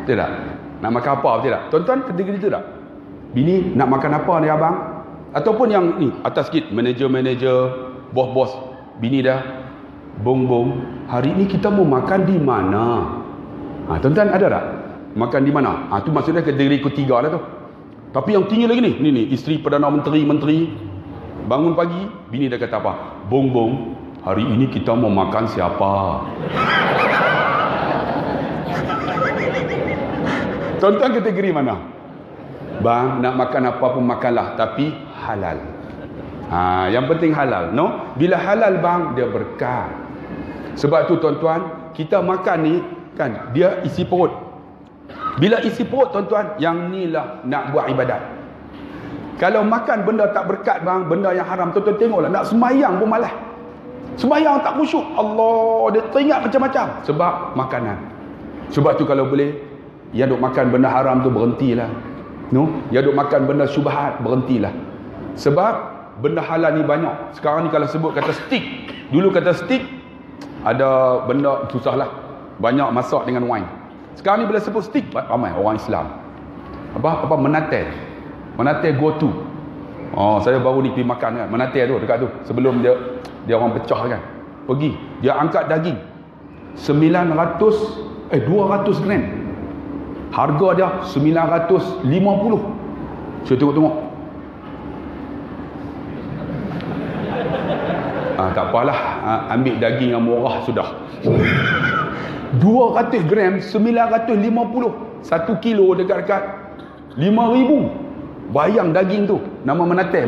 Betul tak? Nak makan apa? Betul tak? Tuan-tuan kategori tu tak? Bini nak makan apa ni abang? Ataupun yang ni atas sikit, manager, bos-bos, bini dah. Bung, hari ni kita mau makan di mana? Tuan-tuan ada tak? Makan di mana? Tu maksudnya kategori ketiga lah tu. Tapi yang tinggi lagi ni isteri Perdana Menteri bangun pagi, bini dah kata apa? Bung, hari ini kita mau makan siapa? Tuan-tuan kategori mana? Bang, nak makan apa pun makanlah, tapi halal. Yang penting halal, no? Bila halal bang, dia berkat. Sebab tu tuan-tuan, kita makan ni kan, dia isi perut. Bila isi perut tuan-tuan, yang ni lah nak buat ibadat. Kalau makan benda tak berkat bang, benda yang haram, tuan-tuan tengoklah, nak semayang pun malas. Semayang tak khusyuk. Allah, dia teringat macam-macam sebab makanan. Sebab tu kalau boleh, yang duk makan benda haram tu berhentilah. No, yang duk makan benda syubhat berhentilah. Sebab benda halal ni banyak. Sekarang ni kalau sebut kata stick, dulu kata stick ada benda susahlah. Banyak masak dengan wine. Sekarang ni bila sebut stick, ramai orang Islam. Apa Menate go to. Saya baru ni pergi makan kan, Menate tu dekat tu. Sebelum dia orang pecah kan. Pergi, dia angkat daging 200 gram. Harga dia 950. Saya tengok. Tak apalah, ambil daging yang murah sudah. 200 gram 950. 1 kilo dekat-dekat 5,000. Bayang daging tu, nama Menate.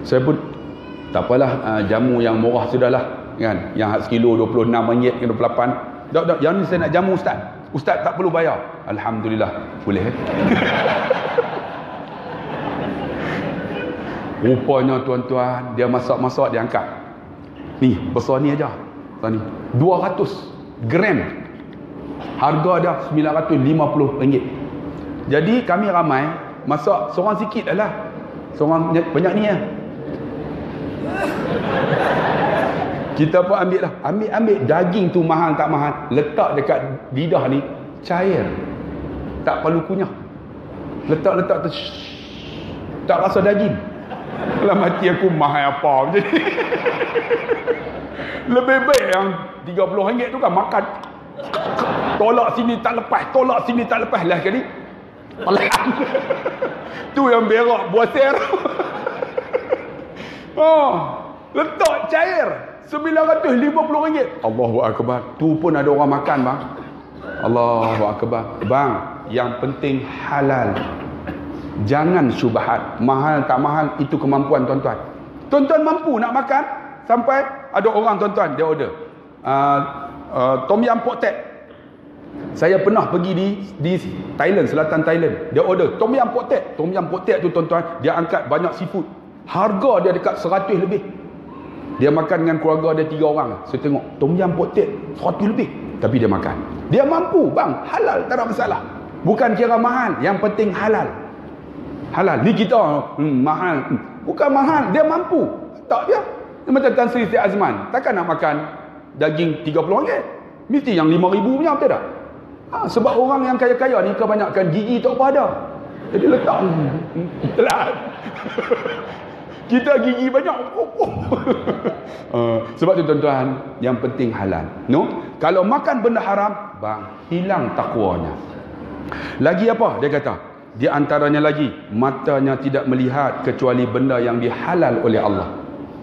Saya pun tak apalah, jamu yang murah sudahlah kan. Yang sekilo RM26 ke RM28. Tak, yang ni saya nak jamu ustaz. Ustaz tak perlu bayar. Alhamdulillah, boleh. Rupanya tuan-tuan, dia masak-masak, dia angkat. Ni, besar ni aja. Ni, 200 gram. Harga dia RM950. Jadi kami ramai, masak seorang sikit adalah. Seorang banyak ni lah. Kita pun ambil lah. Ambil daging tu mahal tak mahal. Letak dekat lidah ni, cair. Tak perlu kunyah. Letak-letak tu tak rasa daging. Dalam hati aku, mahal apa macam ni. Lebih baik yang RM30 tu kan makan. Tolak sini tak lepas, tolak sini tak lepas lah kali. Tu yang berak buasir. Letak cair RM950. Allahu Akbar. Tu pun ada orang makan bang. Allahu Akbar. Bang, yang penting halal. Jangan syubhat. Mahal tak mahal, itu kemampuan tuan-tuan. Tuan-tuan mampu nak makan, sampai ada orang tuan-tuan dia order tom yam pok tek. Saya pernah pergi di Thailand, selatan Thailand. Dia order tom yam pok tek. Tom yam pok tek tu tuan-tuan, dia angkat banyak seafood. Harga dia dekat 100 lebih. Dia makan dengan keluarga dia 3 orang. Saya tengok tom yam pok tek 100 lebih, tapi dia makan. Dia mampu bang, halal, tak ada masalah. Bukan kira mahal, yang penting halal. Halal. Ni kita mahal. Bukan mahal, dia mampu. Tak dia. Dia macam Tan Sri Azman, takkan nak makan daging RM30. Mesti yang RM5,000 punya, betul tak? Sebab orang yang kaya-kaya ni kebanyakan gigi tak apa ada. Jadi letak telat. Kita gigi banyak. Sebab tu tuan-tuan, yang penting halal. No? Kalau makan benda haram, bang, hilang takwanya. Lagi apa? Dia kata, di antaranya lagi, matanya tidak melihat kecuali benda yang dihalal oleh Allah.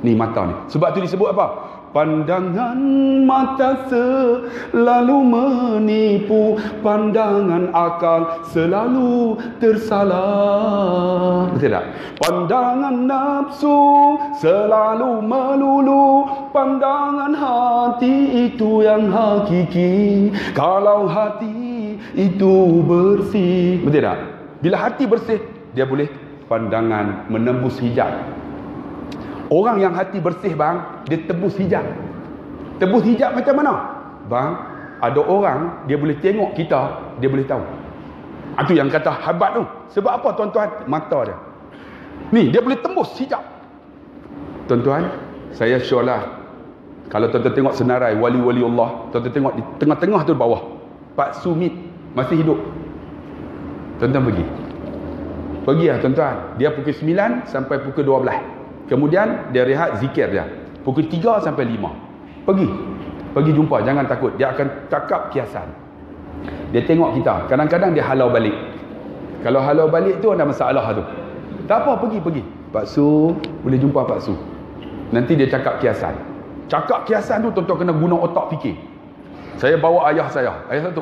Ni mata ni. Sebab tu disebut apa? Pandangan mata selalu menipu, pandangan akal selalu tersalah. Betul tak? Pandangan nafsu selalu melulu, pandangan hati itu yang hakiki. Kalau hati itu bersih, betul tak? Bila hati bersih, dia boleh pandangan menembus hijab. Orang yang hati bersih bang, dia tebus hijab. Tebus hijab macam mana? Bang, ada orang dia boleh tengok kita, dia boleh tahu. Itu yang kata habat tu. Sebab apa tuan-tuan? Mata dia. Ni, dia boleh tembus hijab. Tuan-tuan, saya sure lah, kalau tuan-tuan tengok senarai wali-wali Allah, tuan-tuan tengok di tengah-tengah tu bawah, Pak Sumit masih hidup. Tuan-tuan pergi lah tuan-tuan. Dia pukul 9 sampai pukul 12. Kemudian dia rehat zikir dia pukul 3 sampai 5. Pergi jumpa, jangan takut. Dia akan cakap kiasan. Dia tengok kita. Kadang-kadang dia halau balik. Kalau halau balik tu ada masalah tu. Tak apa, pergi. Pak Su, boleh jumpa Pak Su. Nanti dia cakap kiasan. Cakap kiasan tu tuan-tuan kena guna otak fikir. Saya bawa ayah saya. Ayah saya tu,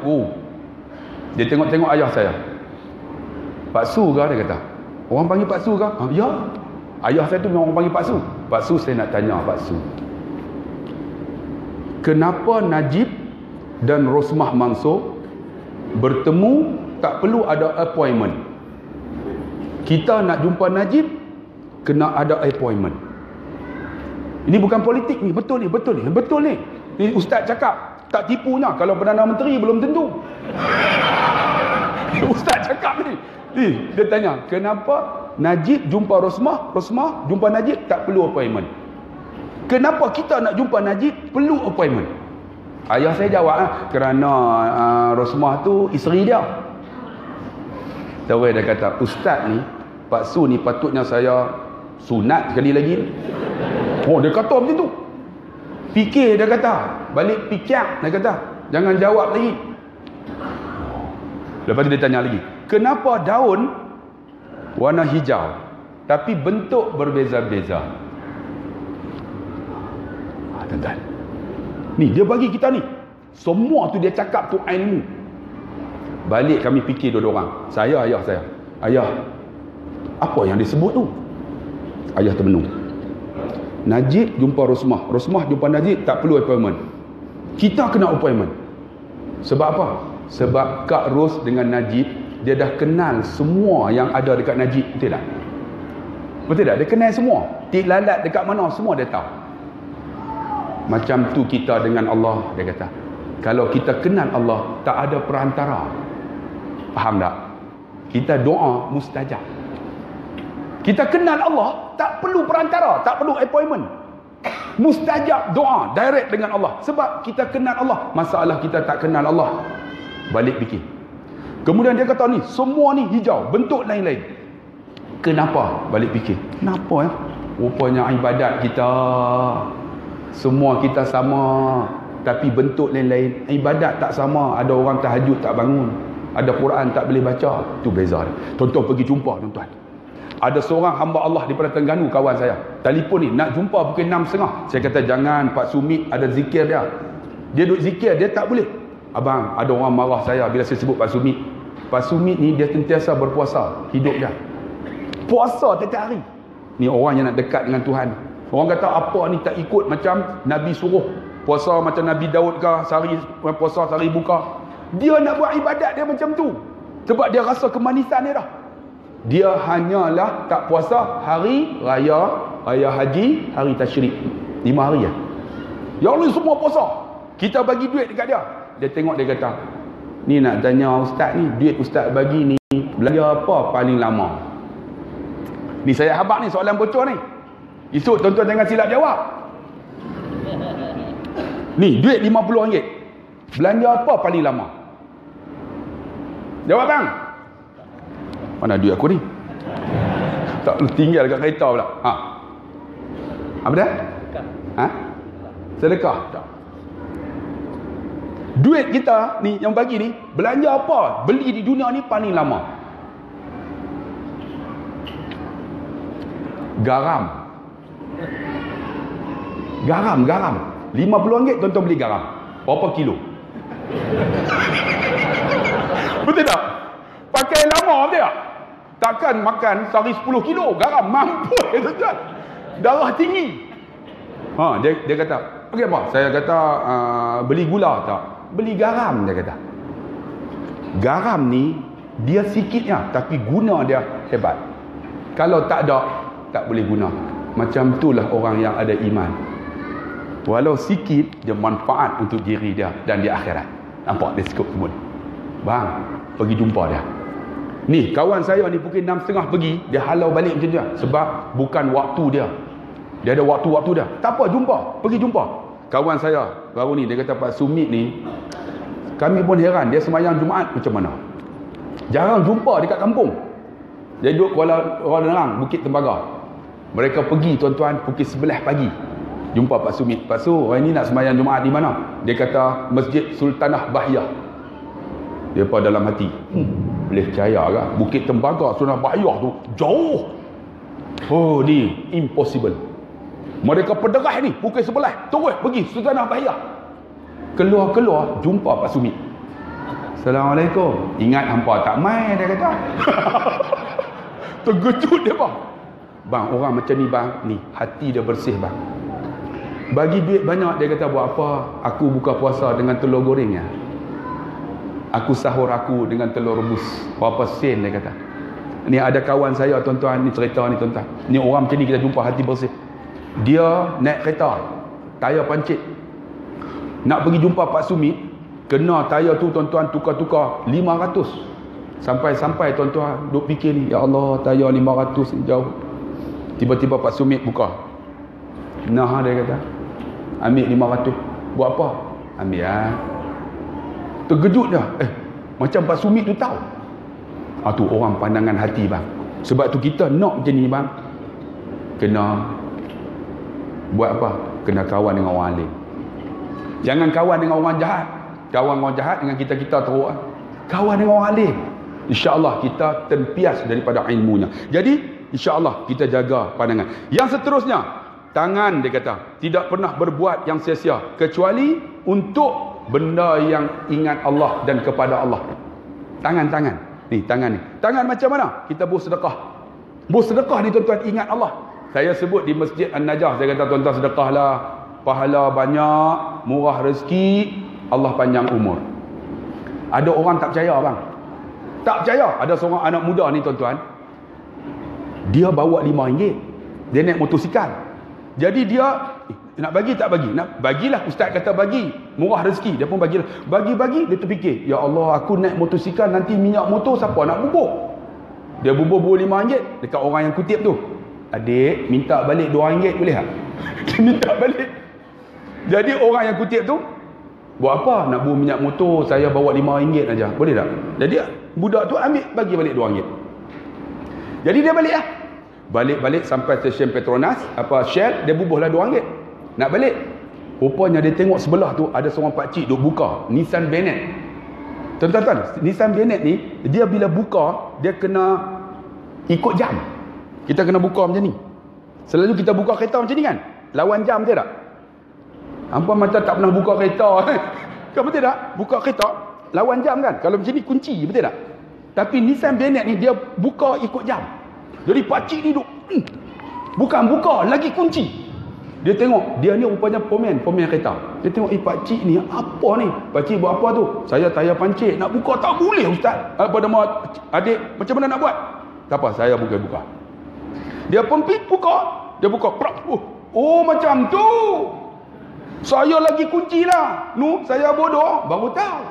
dia tengok-tengok ayah saya. Pak Su ke? Dia kata. Orang panggil Pak Su ke? Ya. Ayah saya tu memang orang panggil Pak Su. Pak Su, saya nak tanya Pak Su. Kenapa Najib dan Rosmah Mansur bertemu tak perlu ada appointment? Kita nak jumpa Najib, kena ada appointment. Ini bukan politik ni, betul ni. Ni Ustaz cakap, tak tipunya. Kalau Perdana Menteri belum tentu. Ustaz cakap ni. Dia tanya, kenapa Najib jumpa Rosmah jumpa Najib tak perlu appointment? Kenapa kita nak jumpa Najib perlu appointment? Ayah saya jawab, kerana Rosmah tu isteri dia. Dia kata, Ustaz ni, Pak Su ni patutnya saya sunat sekali lagi. Dia kata macam tu. Fikir, dia kata. Balik fikir, dia kata. Jangan jawab lagi. Lepas tu dia tanya lagi, kenapa daun warna hijau tapi bentuk berbeza-beza? Tuan-tuan, ni dia bagi kita ni, semua tu dia cakap tu ilmu. Balik kami fikir dua orang, ayah saya, ayah, apa yang disebut tu? Ayah termenung. Najib jumpa Rosmah jumpa Najib tak perlu appointment. Kita kena appointment. Sebab apa? Sebab Kak Ros dengan Najib, dia dah kenal semua yang ada dekat Najib. Betul tak? Betul tak? Dia kenal semua. Tik lalat dekat mana, semua dia tahu. Macam tu kita dengan Allah, dia kata. Kalau kita kenal Allah, tak ada perantara. Faham tak? Kita doa mustajab. Kita kenal Allah, tak perlu perantara, tak perlu appointment. Mustajab doa, direct dengan Allah. Sebab kita kenal Allah. Masalah kita tak kenal Allah. Balik fikir. Kemudian dia kata ni, semua ni hijau, bentuk lain-lain. Kenapa? Balik fikir. Kenapa ya? Rupanya ibadat kita, semua kita sama, tapi bentuk lain-lain. Ibadat tak sama. Ada orang tahajud tak bangun, ada Quran tak boleh baca. Itu beza dia. Tuan-tuan pergi jumpa tuan-tuan. Ada seorang hamba Allah daripada Terengganu, kawan saya. Telefon ni, nak jumpa pukul 6.30. Saya kata, jangan, Pak Sumit ada zikir dia. Dia duduk zikir, dia tak boleh. Abang, ada orang marah saya bila saya sebut Pak Sumit. Pak Sumit ni, dia sentiasa berpuasa. Hidup dia puasa tiap hari. Ni orang yang nak dekat dengan Tuhan. Orang kata, apa ni tak ikut macam Nabi suruh. Puasa macam Nabi Daud ke, sehari puasa, sehari buka. Dia nak buat ibadat dia macam tu. Sebab dia rasa kemanisan dia dah. Dia hanyalah tak puasa hari raya, raya haji, hari tasyrik. 5 hari ya. Yang lain semua puasa. Kita bagi duit dekat dia. Dia tengok, dia kata, ni nak tanya ustaz ni, duit ustaz bagi ni, belanja apa paling lama? Ni saya habaq ni, soalan bocor ni. Esok tuan-tuan jangan silap jawab. Ni duit RM50. Belanja apa paling lama? Jawab bang. Mana duit aku ni? Tak tinggal dekat kereta pula. Ha. Apa dah? Ha? Sedekah. Tak. Duit kita ni yang bagi ni, belanja apa? Beli di dunia ni paling lama. Garam. Garam. RM50 tuan-tuan beli garam. Berapa kilo? Betul tak? Pakai lama betul tak? Takkan makan sehari 10 kilo garam. Mampu tuan-tuan. Darah tinggi. Ha, dia kata, okey apa? Saya kata beli gula tak? Beli garam, dia kata. Garam ni dia sikitnya, tapi guna dia hebat. Kalau tak ada, tak boleh guna. Macam itulah orang yang ada iman. Walau sikit, dia manfaat untuk diri dia dan di akhirat. Nampak dia cukup semua. Bang, pergi jumpa dia. Ni kawan saya ni pukul 6.30 pergi, dia halau balik macam tu lah. Sebab bukan waktu dia. Dia ada waktu-waktu dia. Tak apa, jumpa. Pergi jumpa. Kawan saya baru ni, dia kata, Pak Sumit ni, kami pun heran, dia semayang Jumaat macam mana. Jarang jumpa dekat kampung. Dia duduk Kuala Nerang, Bukit Tembaga. Mereka pergi tuan-tuan pukul 11 pagi. Jumpa Pak Sumit. Pak Su, hari ni nak semayang Jumaat di mana? Dia kata, Masjid Sultanah Bahiyah. Dia pada dalam hati, boleh percaya ke? Bukit Tembaga, Sultanah Bahiyah tu jauh. Oh ni impossible. Mereka pederah ni pukul 11 terus pergi Sultanah Bahiyah. Keluar jumpa Pak Sumit. Assalamualaikum. Ingat hampa tak main, dia kata. Terkejut dia bang. Bang, orang macam ni bang, ni hati dia bersih bang. Bagi duit banyak, dia kata, buat apa? Aku buka puasa dengan telur goreng ya. Aku sahur aku dengan telur rebus. Berapa sen, dia kata. Ni ada kawan saya tuan-tuan, ni cerita ni tuan-tuan. Ni orang macam ni kita jumpa hati bersih. Dia naik kereta, tayar pancit. Nak pergi jumpa Pak Sumit, kena tayar tu tuan-tuan tukar-tukar 500. Sampai tuan-tuan duk fikir ni, ya Allah, tayar 500 ni jauh. Tiba-tiba Pak Sumit buka. Nah, dia kata, ambil 500. Buat apa? Ambil ya. Terkejut dah. Macam Pak Sumit tu tahu. Tu orang pandangan hati bang. Sebab tu kita nak macam ni bang, kena buat apa? Kena kawan dengan orang alim. Jangan kawan dengan orang jahat. Kawan orang jahat dengan kita teruk. Kawan dengan orang alim, InsyaAllah kita terpias daripada ilmunya. Jadi InsyaAllah kita jaga pandangan. Yang seterusnya, tangan, dia kata, tidak pernah berbuat yang sia-sia kecuali untuk benda yang ingat Allah dan kepada Allah. Tangan ni, tangan ni. Tangan macam mana? Kita bersedekah. Bersedekah ni tuan-tuan, ingat Allah. Saya sebut di Masjid An-Najah, saya kata tuan-tuan sedekahlah, pahala banyak, murah rezeki, Allah panjang umur. Ada orang tak percaya bang. Tak percaya. Ada seorang anak muda ni tuan-tuan, dia bawa RM5. Dia naik motosikal. Jadi dia nak bagi tak bagi? Nak bagilah, ustaz kata bagi, murah rezeki. Dia pun bagilah. Bagi-bagi, dia terfikir, ya Allah, aku naik motosikal, nanti minyak motor siapa nak bubur? Dia bubur RM5 dekat orang yang kutip tu. Adik, minta balik RM2 boleh tak? Dia minta balik. Jadi orang yang kutip tu, buat apa nak bubur minyak motor, saya bawa RM5 aja, boleh tak? Jadi Budak tu ambil, bagi balik RM2. Jadi dia balik lah. Balik sampai stesen Petronas, Shell, dia bubuhlah RM2. Nak balik. Rupanya dia tengok sebelah tu ada seorang pakcik duk buka Nissan Bennett. Tuan-tuan, Nissan Bennett ni, dia bila buka, dia kena ikut jam. Kita kena buka macam ni. Selalu kita buka kereta macam ni kan? Lawan jam, betul tak? Hampa macam tak pernah buka kereta. Kan betul tak? Buka kereta, lawan jam kan? Kalau macam ni kunci, betul tak? Tapi Nissan Bennett ni, dia buka ikut jam. Jadi pakcik ni duk, bukan buka, lagi kunci. Dia tengok, dia ni rupanya pomen kereta. Dia tengok, pakcik ni apa ni? Pakcik buat apa tu? Saya tayar pancit, nak buka tak boleh ustaz. Apa nama adik, macam mana nak buat? Tak apa, saya buka. Dia pun pergi buka. Dia buka. Oh macam tu. Saya lagi kunci lah. Saya bodoh. Baru tahu.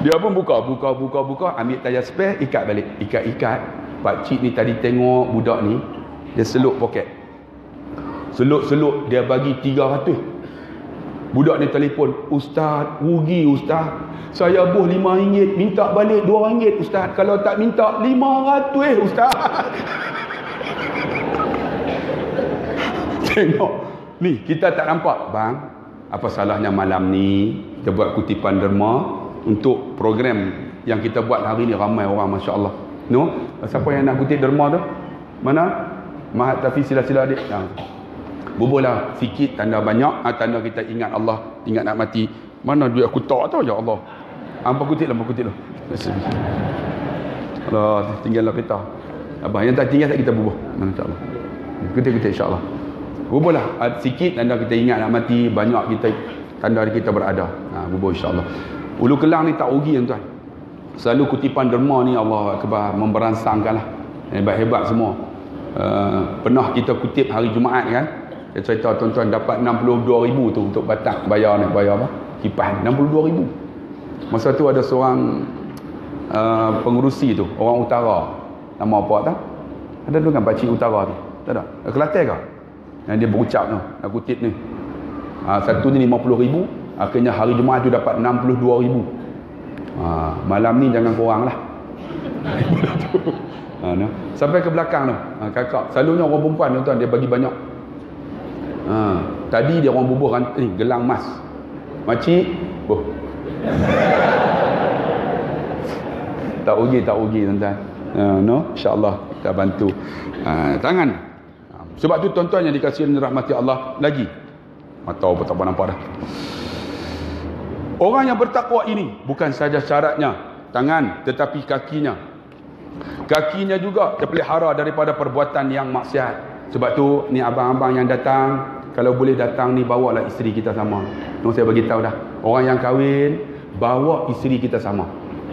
Dia pun buka. Ambil tayar spare, ikat balik. Ikat. Pakcik ni tadi tengok budak ni. Dia seluk poket. Seluk. Dia bagi 300. Budak ni telefon. Ustaz, rugi ustaz. Saya buh RM5, minta balik RM2 ustaz. Kalau tak minta RM500 ustaz. Tengok. Ni kita tak nampak. Bang, apa salahnya malam ni kita buat kutipan derma untuk program yang kita buat hari ni. Ramai orang, masya-Allah. Siapa yang nak kutip derma tu? Mana? Mahat Tafiz, sila-sila adik. Bubuhlah sikit, tanda banyak, tanda kita ingat Allah, ingat nak mati. Mana duit aku tak tahu, ya Allah. Hampa kutip lah. Allah, tinggallah kita. Abang, yang tak tinggal tak kita bubuh. InsyaAllah. Kutip insyaAllah. Bubuhlah sikit, tanda kita ingat nak mati. Banyak kita, tanda kita berada. Bubuh insyaAllah. Ulu Kelang ni tak rugi tuan. Selalu kutipan derma ni Allah Akbar, memberansangkan lah. Hebat-hebat semua. Pernah kita kutip hari Jumaat kan. Saya cerita tuan-tuan dapat 62,000 tu untuk batang bayar apa? Kipas 62,000. Masa tu ada seorang pengurusi tu, orang utara. Nama apa tak? Ada tu kan pakcik utara tu. Tak ada? Kelantan ke? Yang dia berucap tu, nak kutip ni. Satu ni 50,000, akhirnya hari Jumaat tu dapat 62,000. Malam ni jangan kurang lah. Sampai ke belakang tu, kakak. Selalunya orang perempuan tuan, dia bagi banyak. Tadi dia orang bubuh gelang emas. Makcik, tak rugi tuan-tuan. InsyaAllah kita bantu. Tangan. Sebab tu tuan-tuan yang dikasihi rahmati Allah lagi. Tahu apa tak nampak dah. Orang yang bertakwa ini bukan saja syaratnya tangan, tetapi kakinya. Kakinya juga terpelihara daripada perbuatan yang maksiat. Sebab tu ni abang-abang yang datang, kalau boleh datang ni bawalah isteri kita sama. Saya bagi tahu dah. Orang yang kahwin bawa isteri kita sama.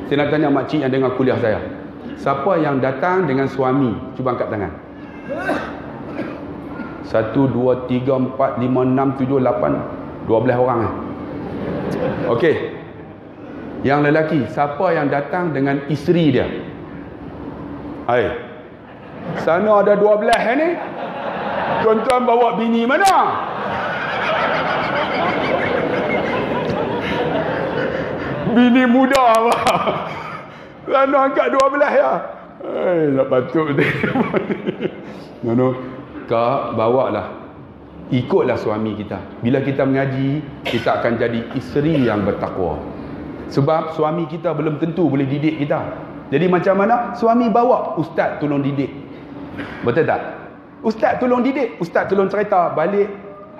Saya nak tanya makcik yang dengar kuliah saya. Siapa yang datang dengan suami? Cuba angkat tangan. 1, 2, 3, 4, 5, 6, 7, 8, 12 orang. Okey. Yang lelaki, siapa yang datang dengan isteri dia? Hai. Sana ada 12 ni. Tuan-tuan bawa bini mana? Bini muda apa? Sana angkat 12 ya. Tak patut dia. Kak, bawalah. Ikutlah suami kita. Bila kita mengaji, kita akan jadi isteri yang bertakwa. Sebab suami kita belum tentu boleh didik kita. Jadi macam mana? Suami bawa, ustaz tolong didik. Betul tak? Ustaz tolong didik, ustaz tolong cerita, balik.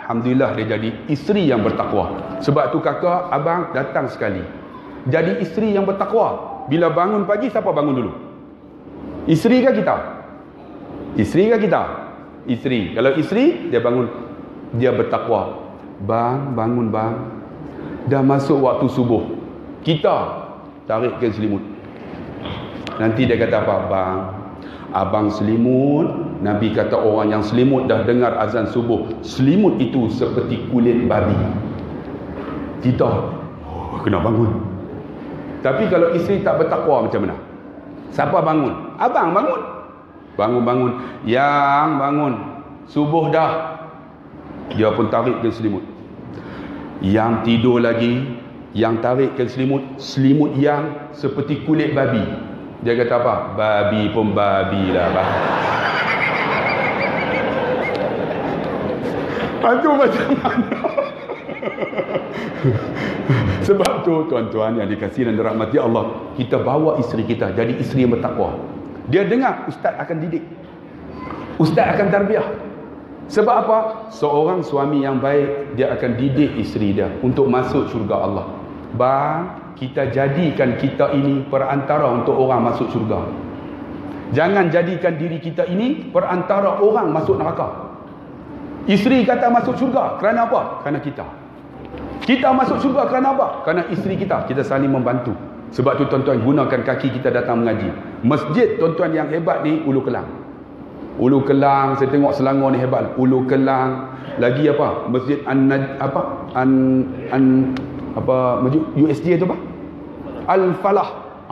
Alhamdulillah dia jadi isteri yang bertakwa. Sebab tu kakak, abang datang sekali. Jadi isteri yang bertakwa. Bila bangun pagi, siapa bangun dulu? Isteri ke kita? Isteri ke kita? Isteri. Kalau isteri, dia bangun. Dia bertakwa. Bang, bangun bang. Dah masuk waktu subuh. Kita tarikkan selimut. Nanti dia kata apa? Bang, abang selimut. Nabi kata orang yang selimut dah dengar azan subuh. Selimut itu seperti kulit babi. Kita kena bangun. Tapi kalau isteri tak bertakwa macam mana? Siapa bangun? Abang bangun. Bangun-bangun. Yang bangun. Subuh dah. Dia pun tarik ke selimut. Yang tidur lagi, Yang tarik ke selimut yang seperti kulit babi. Dia kata apa? Babi pun babi lah, bah. Itu macam mana? Sebab tu tuan-tuan yang dikasihi dan dirahmati Allah, kita bawa isteri kita jadi isteri yang bertakwa. Dia dengar ustaz akan didik, ustaz akan tarbiyah. Sebab apa? Seorang suami yang baik, dia akan didik isteri dia untuk masuk syurga Allah. Bang, kita jadikan kita ini perantara untuk orang masuk syurga. Jangan jadikan diri kita ini perantara orang masuk neraka. Isteri kata masuk syurga kerana apa? Kerana kita. Kita masuk syurga kerana apa? Kerana isteri kita. Kita saling membantu. Sebab tu tuan-tuan, gunakan kaki kita datang mengaji. Masjid tuan-tuan yang hebat ni Ulu Kelang. Ulu Kelang, saya tengok Selangor ni hebat. Ulu Kelang, lagi apa? Masjid masjid USJ tu apa? Al-Falah.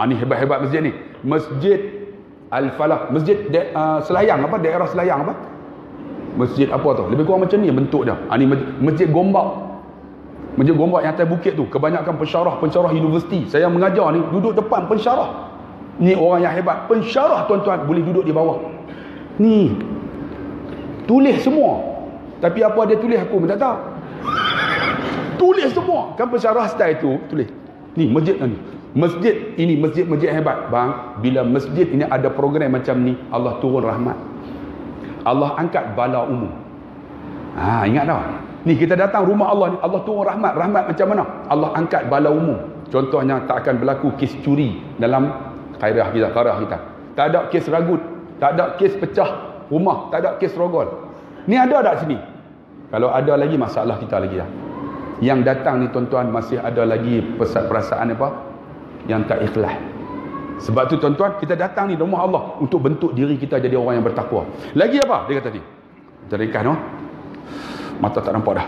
Ni hebat-hebat masjid ni. Masjid Al-Falah, masjid Selayang apa? Daerah Selayang apa? Masjid apa tu? Lebih kurang macam ni bentuk dia. Ni masjid Gombak. Masjid Gombak yang atas bukit tu, kebanyakan pensyarah universiti. Saya mengajar ni duduk depan pensyarah. Ni orang yang hebat. Pensyarah tuan-tuan boleh duduk di bawah. Ni tulis semua. Tapi apa dia tulis aku pun tak tahu. Tulis semua. Kan pensyarah style tu tulis. Ni masjid ni. Masjid ini masjid hebat. Bang, bila masjid ini ada program macam ni, Allah turun rahmat. Allah angkat bala umum. Ingat tak? Ni kita datang rumah Allah ni, Allah turun rahmat. Rahmat macam mana? Allah angkat bala umum. Contohnya, tak akan berlaku kes curi dalam qarah kita. Tak ada kes ragut, tak ada kes pecah rumah, tak ada kes rogol. Ni ada tak sini? Kalau ada lagi, masalah kita lagi dah. Yang datang ni tuan-tuan, masih ada lagi perasaan apa? Yang tak ikhlas. Sebab tu tuan-tuan, kita datang ni rumah Allah untuk bentuk diri kita jadi orang yang bertakwa. Lagi apa dia kata tadi? Kita ringkas no? Mata tak nampak dah.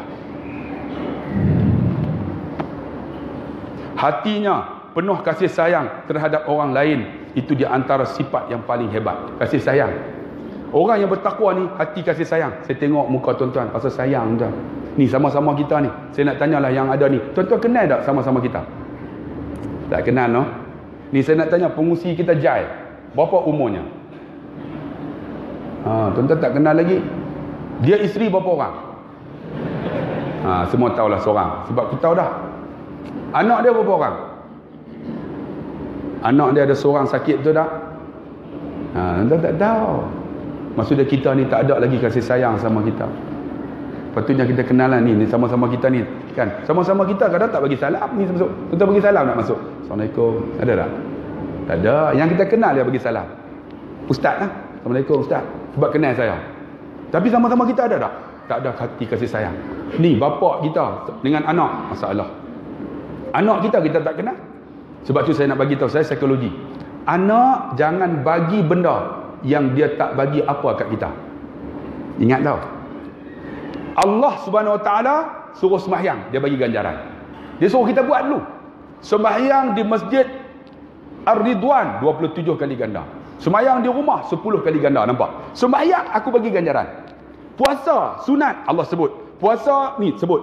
Hatinya penuh kasih sayang terhadap orang lain. Itu di antara sifat yang paling hebat. Kasih sayang. Orang yang bertakwa ni hati kasih sayang. Saya tengok muka tuan-tuan pasal sayang tuan. Ni sama-sama kita ni. Saya nak tanyalah yang ada ni. Tuan-tuan kenal tak sama-sama kita? Tak kenal no? Ni saya nak tanya pengusi kita Jai. Berapa umurnya? Tuan-tuan tak kenal lagi. Dia isteri berapa orang? Semua tahulah seorang. Sebab kita tahu dah. Anak dia berapa orang? Anak dia ada seorang sakit tu tak? Tuan-tuan tak tahu. Maksudnya kita ni tak ada lagi kasih sayang sama kita. Patutnya kita kenalan ni sama-sama kita ni kan. Sama-sama kita kadang tak bagi salam ni masuk. Tuan bagi salam nak masuk. Assalamualaikum. Ada tak? Tak ada. Yang kita kenal dia bagi salam. Ustaz lah. Assalamualaikum ustaz. Sebab kenal saya. Tapi sama-sama kita ada tak? Tak ada hati kasih sayang. Ni bapak kita dengan anak masalah. Anak kita tak kenal. Sebab tu saya nak bagi tahu, saya psikologi. Anak jangan bagi benda yang dia tak bagi apa kat kita. Ingat tau. Allah Subhanahu Wa Taala suruh sembahyang, dia bagi ganjaran. Dia suruh kita buat dulu. Sembahyang di masjid Ar-Ridwan 27 kali ganda. Sembahyang di rumah 10 kali ganda, nampak? Sembahyang aku bagi ganjaran. Puasa sunat Allah sebut. Puasa ni sebut.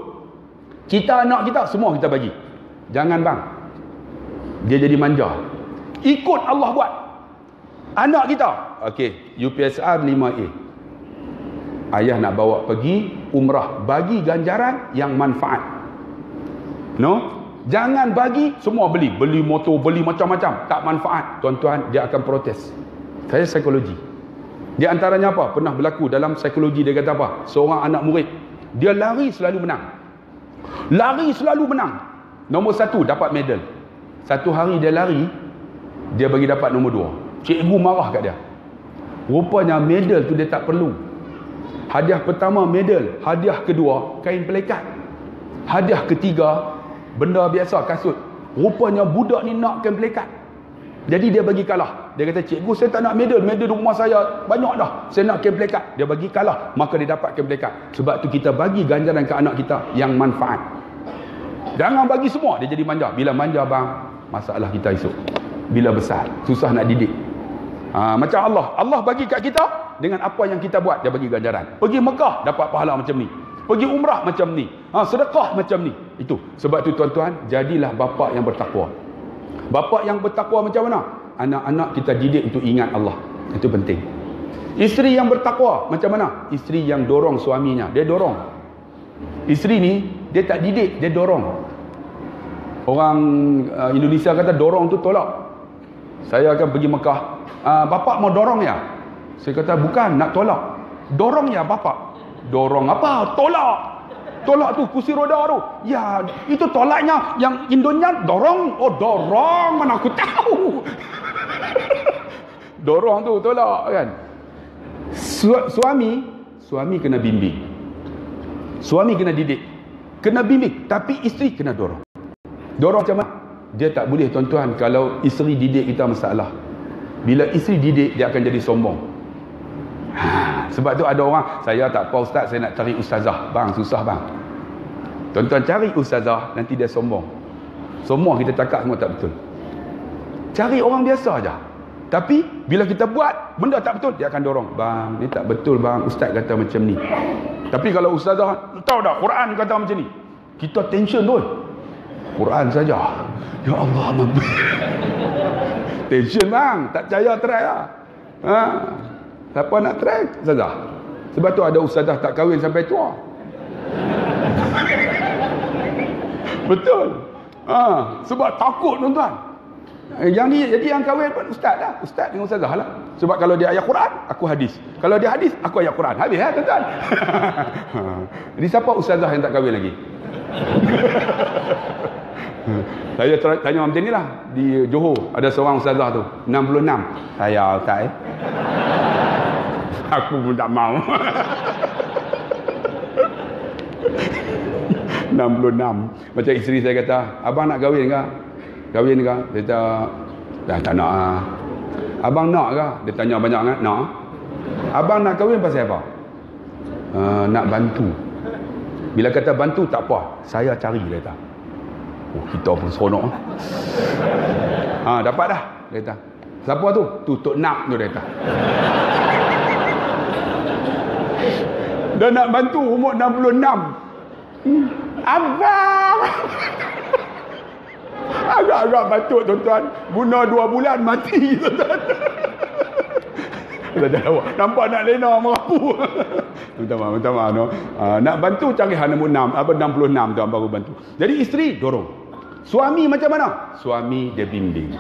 Kita anak kita semua kita bagi. Jangan bang. Dia jadi manja. Ikut Allah buat. Anak kita, okey, UPSR 5A. Ayah nak bawa pergi umrah, bagi ganjaran yang manfaat. No? Jangan bagi semua beli motor, beli macam-macam, tak manfaat. Tuan-tuan, dia akan protes. Saya psikologi. Di antaranya apa? Pernah berlaku dalam psikologi, dia kata apa? Seorang anak murid, dia lari selalu menang. Lari selalu menang. Nombor 1 dapat medal. Satu hari dia lari, dia bagi dapat nombor 2. Cikgu marah kat dia. Rupanya medal tu dia tak perlu. Hadiah pertama medal, hadiah kedua kain pelikat, hadiah ketiga benda biasa kasut. Rupanya budak ni nak kain pelikat. Jadi dia bagi kalah. Dia kata, cikgu saya tak nak medal di rumah saya banyak dah. Saya nak kain pelikat. Dia bagi kalah, maka dia dapat kain pelikat. Sebab tu kita bagi ganjaran ke anak kita yang manfaat. Jangan bagi semua, dia jadi manja. Bila manja bang, masalah kita esok. Bila besar, susah nak didik. Macam Allah bagi kat kita dengan apa yang kita buat, dia bagi ganjaran. Pergi Mekah dapat pahala macam ni, pergi umrah macam ni. sedekah macam ni. Itu. Sebab tu tuan-tuan, jadilah bapa yang bertakwa. Bapa yang bertakwa macam mana? Anak-anak kita didik untuk ingat Allah. Itu penting. Isteri yang bertakwa macam mana? Isteri yang dorong suaminya. Dia dorong. Isteri ni, dia tak didik, dia dorong. Orang Indonesia kata dorong tu tolak. Saya akan pergi Mekah. Bapak mau dorong ya? Saya kata bukan, nak tolak. Dorong ya bapak? Dorong apa? Tolak. Tolak tu, kursi roda tu. Ya, itu tolaknya. Yang Indonya dorong. Oh, dorong. Mana aku tahu. Dorong tu, tolak kan. Suami kena bimbing. Suami kena didik. Kena bimbing. Tapi isteri kena dorong. Dorong macam mana? Dia tak boleh tuan-tuan kalau isteri didik kita masalah. Bila isteri didik, dia akan jadi sombong. Sebab tu ada orang, saya tak apa ustaz, saya nak cari ustazah. Bang, susah bang. Tuan-tuan cari ustazah, nanti dia sombong. Semua kita cakap semua tak betul. Cari orang biasa aja. Tapi bila kita buat benda tak betul, dia akan dorong. Bang, ni tak betul bang, ustaz kata macam ni. Tapi kalau ustazah, tahu tak Quran kata macam ni, kita tension tu. Quran saja. Ya Allah, Nabi. Tension bang, tak percaya try lah. Siapa nak try? Ustazah. Sebab tu ada ustazah tak kahwin sampai tua. Betul. Sebab takut tuan-tuan. Jadi yang kahwin pun ustaz lah. Ustaz dengan ustazah lah. Sebab kalau dia ayat Quran, aku hadis. Kalau dia hadis, aku ayat Quran. Habis lah tuan-tuan. Jadi siapa ustazah yang tak kahwin lagi? Saya tanya macam ni lah. Di Johor ada seorang ustazah tu 66. Saya tak aku pun tak mau. 66. Macam isteri saya kata, abang nak kahwin ke? Kahwin ke? Dia kata, dah tak nak lah. Abang nak ke? Dia tanya banyak kan? Nak. Abang nak kahwin pasal apa? Nak bantu. Bila kata bantu tak apa, saya cari, dia kata. Oh, kita pun seronok. Dapat dah, dia kata. Siapa tu? Tu Tok Nak tu, dia kata. Dah nak bantu umur 66. Abang. Agak-agak batuk tuan-tuan. Guna 2 bulan mati tuan-tuan. Nampak nak lena merapu. Minta maaf no. Nak bantu cari nombor 66 tuan baru bantu. Jadi isteri dorong. Suami macam mana? Suami dia bimbing.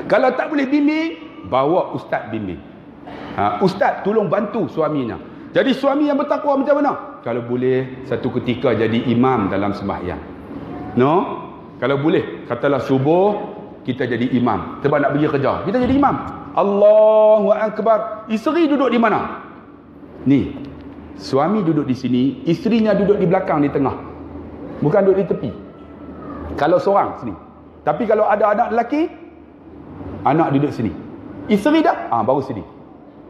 Kalau tak boleh bimbing, bawa ustaz bimbing. Ustaz tolong bantu suaminya. Jadi suami yang bertakwa macam mana? Kalau boleh satu ketika jadi imam dalam sembahyang. No? Kalau boleh, katalah subuh kita jadi imam. Sebab nak pergi kerja, kita jadi imam. Allahu Akbar. Isteri duduk di mana? Ni. Suami duduk di sini, isterinya duduk di belakang, di tengah. Bukan duduk di tepi. Kalau seorang sini. Tapi kalau ada anak lelaki, anak duduk sini. Isteri dah, baru sini.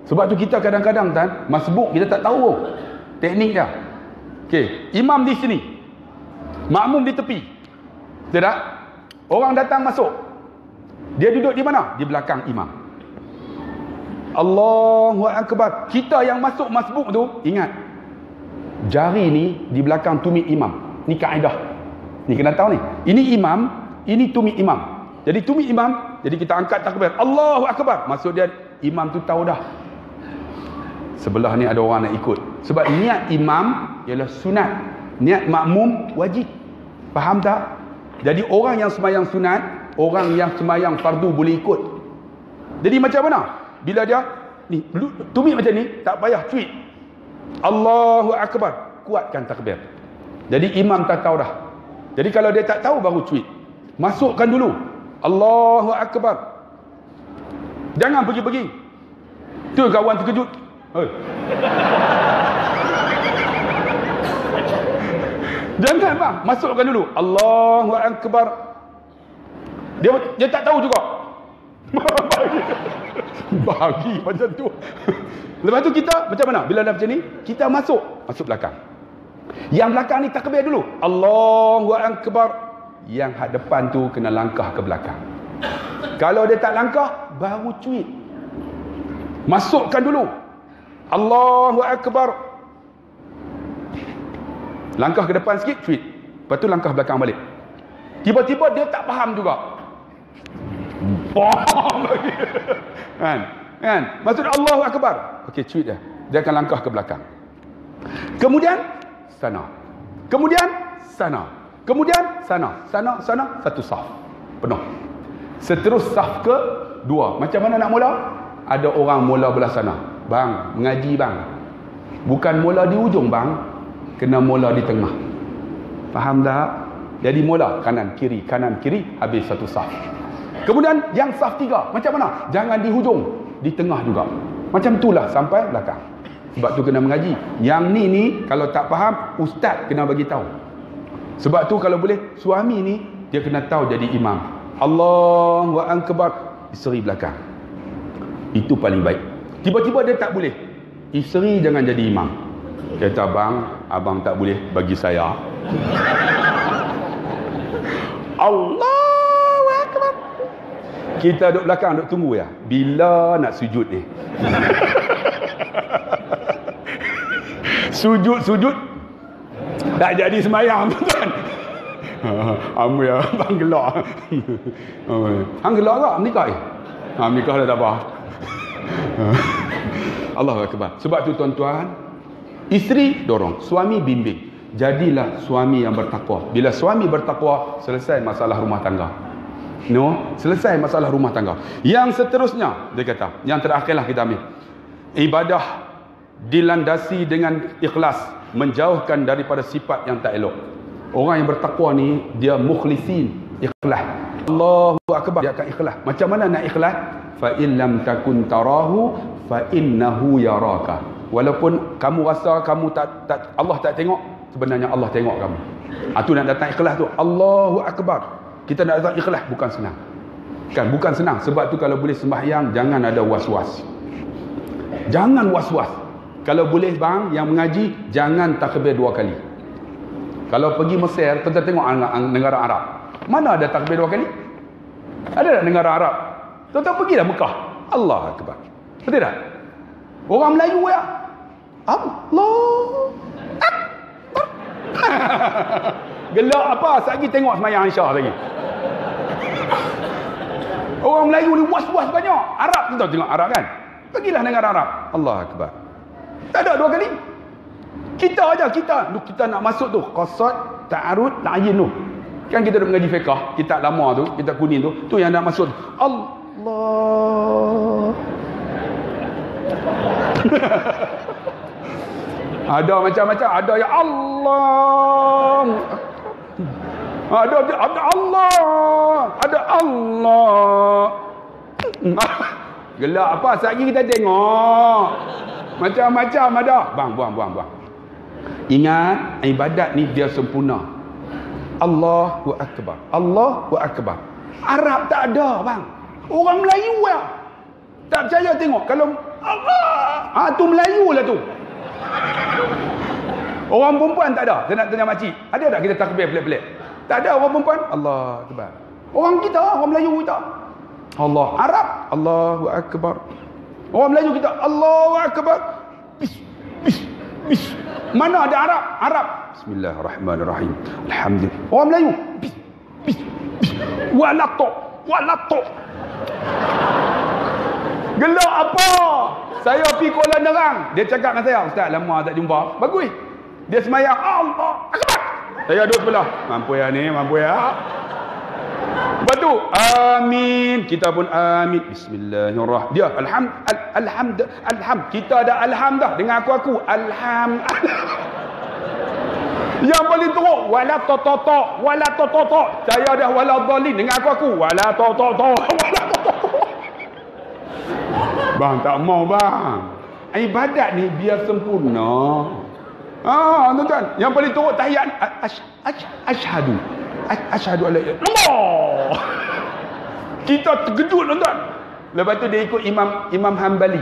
Sebab tu kita kadang-kadang masbuk kita tak tahu teknik dia. Okey, imam di sini. Makmum di tepi. Tidak? Orang datang masuk. Dia duduk di mana? Di belakang imam. Allahu Akbar. Kita yang masuk masbuk tu, ingat. Jari ni di belakang tumit imam. Ni kaedah. Ni kena tahu ni. Ini imam, ini tumit imam. Jadi tumit imam, jadi kita angkat takbir. Allahu Akbar. Maksud dia imam tu tahu dah. Sebelah ni ada orang nak ikut. Sebab niat imam ialah sunat. Niat makmum wajib. Faham tak? Jadi orang yang sembahyang sunat, orang yang sembahyang fardu boleh ikut. Jadi macam mana? Bila dia ni tumit macam ni, tak payah tweet. Allahu Akbar. Kuatkan takbir. Jadi imam tak tahu dah. Jadi kalau dia tak tahu baru tweet. Masukkan dulu. Allahu Akbar. Jangan pergi-pergi. Tu kawan terkejut. Jangan bang, masukkan dulu. Allahu Akbar. Dia tak tahu juga. Bagi macam tu. Lepas tu kita macam mana? Bila dah macam ni, kita masuk belakang. Yang belakang ni takbir dulu. Allahu Akbar. Yang had depan tu kena langkah ke belakang. Kalau dia tak langkah, baru cuit. Masukkan dulu. Allahu Akbar. Langkah ke depan sikit, tweet. Lepas tu langkah belakang balik. Tiba-tiba dia tak faham juga. Faham lagi. Kan? Maksud Allahu Akbar. Okey, tweet dia. Dia akan langkah ke belakang. Kemudian sana. Kemudian sana. Kemudian sana. Sana, satu saf. Penuh. Seterus saf ke dua. Macam mana nak mula? Ada orang mula belah sana. Bang, mengaji bang. Bukan mula di ujung bang. Kena mula di tengah. Faham tak? Jadi mula kanan kiri, habis satu saf. Kemudian yang saf 3, macam mana? Jangan di hujung, di tengah juga. Macam itulah sampai belakang. Sebab tu kena mengaji. Yang ni kalau tak faham, ustaz kena bagi tahu. Sebab tu kalau boleh suami ni dia kena tahu jadi imam. Allahu Akbar, isteri belakang. Itu paling baik. Tiba-tiba dia tak boleh. Isteri jangan jadi imam. Kata abang tak boleh bagi saya. Allahu Akbar. Kita duduk belakang, duduk tunggu ya. Bila nak sujud ni? Sujud tak jadi semayang, tuan. Ambil abang gelak. Hang gelak tak menikah ni? Menikah dah tak apa. Allahu Akbar. Sebab tu tuan-tuan, isteri dorong, suami bimbing. Jadilah suami yang bertakwa. Bila suami bertakwa, selesai masalah rumah tangga. Selesai masalah rumah tangga. Yang seterusnya, dia kata, yang terakhirlah kita ambil. Ibadah dilandasi dengan ikhlas, menjauhkan daripada sifat yang tak elok. Orang yang bertakwa ni, dia mukhlisin, ikhlas. Allahu Akbar, dia akan ikhlas. Macam mana nak ikhlas? Fa in lam takun tarahu fa innahu yaraka. Walaupun kamu rasa kamu tak Allah tak tengok, sebenarnya Allah tengok kamu. Itu nak datang ikhlas tu. Allahu Akbar. Kita nak datang ikhlas bukan senang. Kan bukan senang. Sebab tu kalau boleh sembahyang jangan ada was-was. Jangan was-was. Kalau boleh bang yang mengaji jangan takbir 2 kali. Kalau pergi Mesir, kita tengok negara Arab. Mana ada takbir 2 kali? Ada tak negara Arab? Tuan-tuan pergilah Mekah. Allahu Akbar. Betul tak? Orang Melayu ya. Allah Akbar. Gelak apa? Satgi tengok semayang Aisyah lagi. Orang Melayu ni was-was banyak. Arab tu tengok Arab kan? Pergilah negara Arab. Allah Akbar. Tak ada 2 kali. Kita aja kita nak masuk tu qasad, ta'arud, ta'yin tu. Kan kita dah mengaji fiqh, kitab lama tu, kitab kuning tu yang nak masuk tu. Allah. Ada macam-macam, ada ya Allah. Ada Allah, ada Allah. Gelak apa? Sekali kita tengok. Macam-macam ada. Bang, buang. Ingat, ibadat ni dia sempurna. Allahu Akbar. Allahu Akbar. Arab tak ada, bang. Orang Melayu ya. Tak percaya tengok. Kalau Allah, tu Melayu lah tu. Orang perempuan tak ada. Saya nak tanya makcik. Ada tak kita takbir pelik-pelik? Tak ada orang perempuan. Allah Akbar. Orang kita, orang Melayu kita. Allah. Arab. Allahu Akbar. Orang Melayu kita. Allahu Akbar. Bis. Mana ada Arab? Arab. Bismillahirrahmanirrahim. Alhamdulillah. Orang Melayu. Bis. Walato. Gelak apa? Saya pergi Kuala Nerang. Dia cakap dengan saya, Ustaz, lama tak jumpa. Bagus. Dia semayang. Allah Akbar. Saya duduk sebelah. Mampu ya ni, mampu ya. Lepas tu, amin. Kita pun amin. Bismillahirrahmanirrahim. Dia, alhamd. Kita ada alham dah. Dengan aku. Alham. Yang paling teruk, wala tototo. Saya dah wala dhalin. Dengan aku. Wala tototo. Bang, tak mau bang. Ibadat ni biar sempurna. Tuan-tuan. Yang paling teruk tahiyat. Asyhadu alla ilaha illallah. Kita terkejut tuan-tuan. Lepas tu dia ikut Imam Hanbali.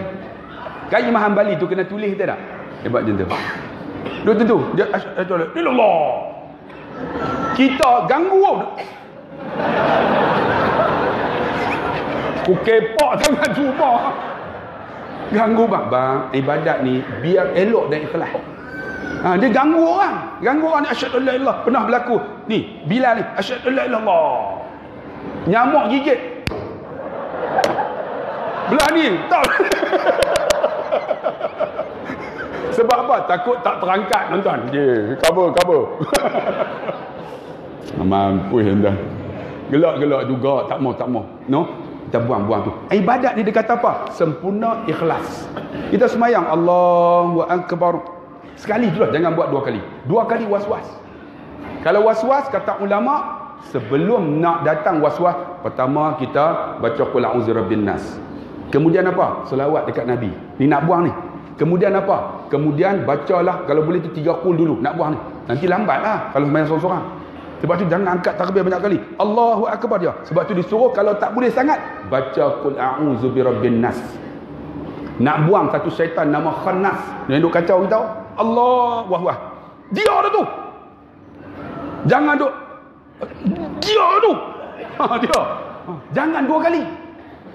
Kan Imam Hanbali tu kena tulis tak? Dia buat macam tu. Dia tentu dia asyhadu alla ilaha illallah. Kita ganggu. Ku kepak sangat cuba. Ganggu bang. Ibadat ni biar elok dan ikhlas. Dia ganggu orang ni, asyhadu an la ilallah. Pernah berlaku ni, Bilal ni, asyhadu an la ilallah, nyamuk gigit belah ni, tak. Sebab apa? Takut tak terangkat, tuan-tuan. Cover. Mampus, tuan. Gelak juga, tak mau. No? Kita buang tu. Ibadat ni dia kata apa? Sempurna ikhlas. Kita semayang Allahu Akbar. Sekali tu lah, jangan buat 2 kali. 2 kali was-was. Kalau was-was, kata ulama, sebelum nak datang was-was, pertama kita baca qul a'udzu birabbin nas. Kemudian apa? Selawat dekat Nabi. Ni nak buang ni. Kemudian apa? Kemudian bacalah, kalau boleh tu 3 qul dulu, nak buang ni. Nanti lambat lah kalau semayang seorang-seorang. Sebab tu jangan angkat takbir banyak kali. Allahu Akbar dia. Sebab tu disuruh kalau tak boleh sangat, baca qul a'udzu birabbin nas. Nak buang satu syaitan nama Khannas yang duk kacau kita. Allahu Akbar. Dia dah tu. Jangan duk. Dia tu. Dia. Jangan 2 kali.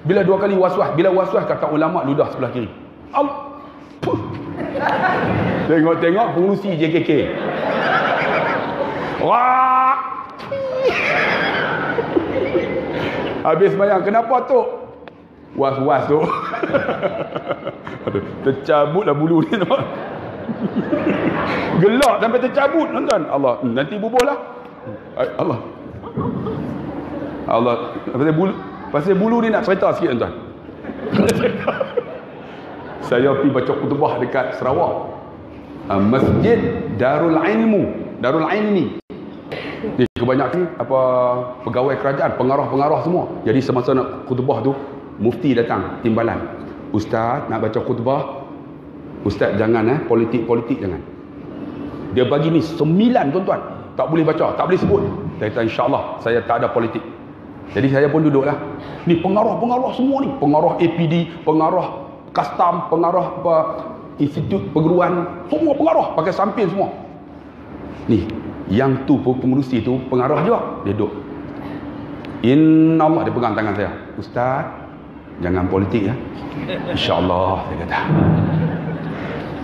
Bila 2 kali was-was, bila was-was kata ulama ludah sebelah kiri. Tengok pengurusi JKK. Wah. Habis sembahyang, kenapa tu? Was-was tu. Tercabutlah bulu ni, nampak. Gelak sampai tercabut, tuan-tuan. Allah, nanti bubuhlah. Allah. Pasal bulu ni nak cerita sikit, tuan-tuan. Saya pergi baca khutbah dekat Sarawak. Masjid Darul Ilmi. Ni kebanyakan pegawai kerajaan, pengarah-pengarah semua. Jadi semasa nak khutbah tu, mufti datang timbalan. Ustaz nak baca khutbah. Ustaz jangan politik jangan. Dia bagi ni 9, tuan-tuan. Tak boleh baca, tak boleh sebut. Saya kata insya-Allah saya tak ada politik. Jadi saya pun duduklah. Ni pengarah-pengarah semua ni, pengarah APD, pengarah custom, pengarah institut perguruan, semua pengarah pakai samping semua. Ni yang tu pengurusi tu pengarah juga, dia duduk. Inna Allah, dia pegang tangan saya. Ustaz, jangan politik ya. Insya-Allah, saya kata.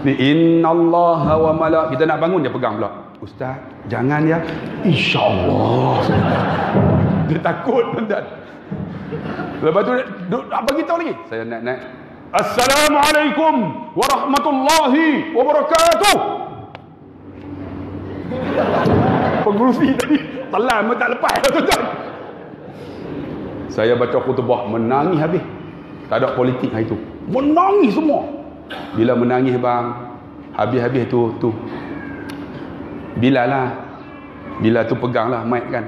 Ni inna Allah wa malaik, kita nak bangun dia pegang pula. Ustaz, jangan ya. Insya-Allah. Dia takut, tuan-tuan. Lepas tu apa kita tahu lagi? Saya naik. Assalamualaikum warahmatullahi wabarakatuh. Pengurusi tadi telan tak lepas, tuan-tuan. Saya baca khutbah, menangis habis. Tak ada politik hari tu. Menangis semua. Bila menangis bang, habis-habis tu Bilal tu peganglah mic kan.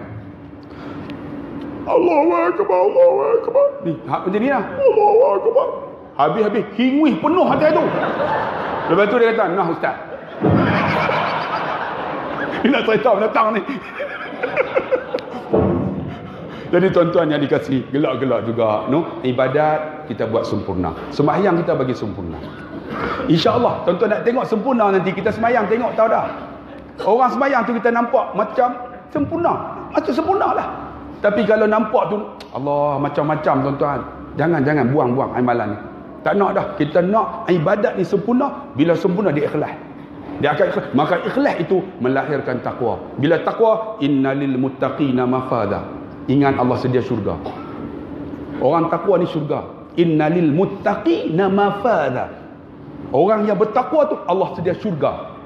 Allahu Akbar. Ni macam ni lah. Allahu Akbar. Habis-habis hingwih penuh hati tu. Lepas tu dia kata, nah ustaz. Dia nak cerita datang ni. Jadi tuan-tuan yang dikasihi, gelak-gelak juga, no? Ibadat kita buat sempurna. Sembahyang kita bagi sempurna. InsyaAllah, tuan-tuan nak tengok sempurna nanti, kita sembahyang tengok tahu dah. Orang sembahyang tu kita nampak macam sempurna. Macam sempurna lah. Tapi kalau nampak tu, Allah macam-macam, tuan-tuan. Jangan buang-buang amalan ni. Tak nak dah. Kita nak ibadat ni sempurna. Bila sempurna dia ikhlas. Dia akan ikhlas. Maka ikhlas itu melahirkan takwa. Bila takwa, innalil muttaqina mafada. Ingat Allah sedia syurga. Orang takwa ni syurga. Innalil muttaqina mafada. Orang yang bertakwa tu Allah sedia syurga.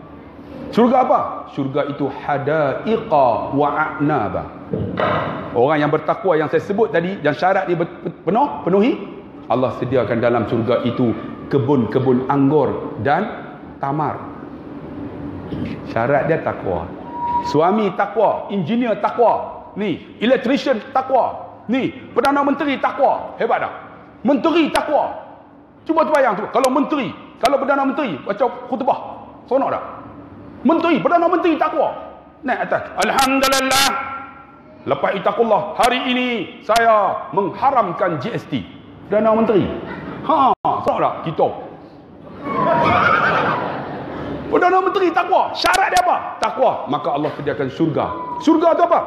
Syurga apa? Syurga itu hadaiqa wa a'naba. Orang yang bertakwa yang saya sebut tadi, yang syarat dia penuhi, Allah sediakan dalam syurga itu kebun-kebun anggur dan tamar. Syarat dia takwa. Suami takwa, engineer takwa, ni electrician takwa, ni Perdana Menteri takwa. Hebat tak? Menteri takwa. Cuba terbayang tu, kalau menteri, kalau Perdana Menteri baca khutbah, seronok tak? Menteri, Perdana Menteri takwa. Naik atas, alhamdulillah, lepas itaqullah, hari ini saya mengharamkan GST. Perdana Menteri. Seronok tak? Kita Perdana Menteri takwa. Syarat dia apa? Takwa. Maka Allah sediakan syurga. Syurga tu apa?